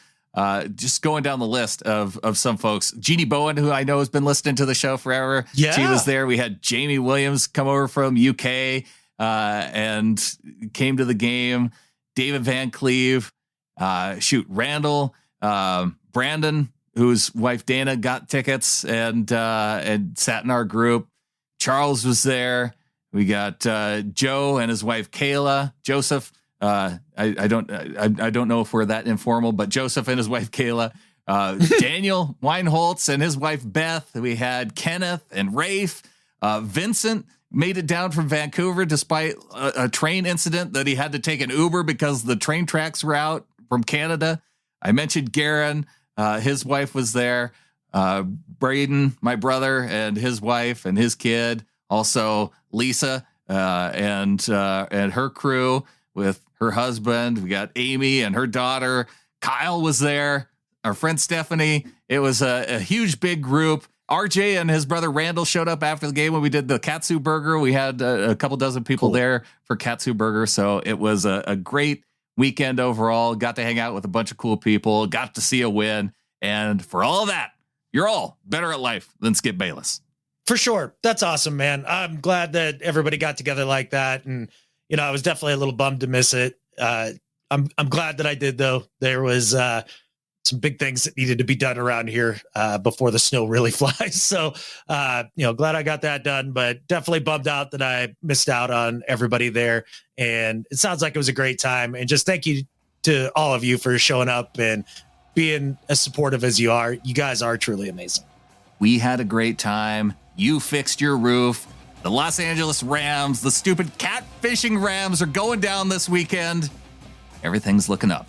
just going down the list of some folks, Jeannie Bowen, who I know has been listening to the show forever. Yeah. She was there. We had Jamie Williams come over from UK and came to the game. David Van Cleve, Randall, Brandon, whose wife Dana got tickets and sat in our group. Charles was there. We got Joe and his wife Kayla, Joseph. I don't know if we're that informal, but Joseph and his wife Kayla, Daniel Weinholtz and his wife Beth. We had Kenneth and Rafe. Vincent made it down from Vancouver despite a train incident that he had to take an Uber because the train tracks were out from Canada. I mentioned Garen, his wife was there. Braden, my brother, and his wife and his kid. Also Lisa and her crew with her husband. We got Amy and her daughter. Kyle was there. Our friend Stephanie. It was a huge, big group. RJ and his brother Randall showed up after the game when we did the Katsu Burger. We had a couple dozen people there for Katsu Burger. So it was a great weekend overall. Got to hang out with a bunch of cool people. Got to see a win. And for all of that, you're all better at life than Skip Bayless. For sure. That's awesome, man. I'm glad that everybody got together like that. And, I was definitely a little bummed to miss it. I'm glad that I did, though. There was some big things that needed to be done around here before the snow really flies. So, glad I got that done, but definitely bummed out that I missed out on everybody there. And it sounds like it was a great time. And just thank you to all of you for showing up and being as supportive as you are. You guys are truly amazing. We had a great time. You fixed your roof. The Los Angeles Rams, the stupid catfishing Rams, are going down this weekend. Everything's looking up.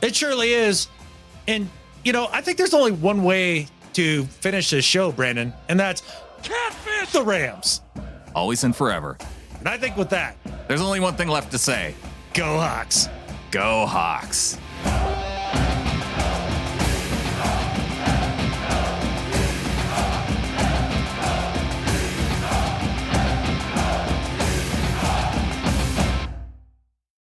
It surely is. And, I think there's only one way to finish this show, Brandon, and that's catfish the Rams. Always and forever. And I think with that, there's only one thing left to say. Go Hawks. Go Hawks.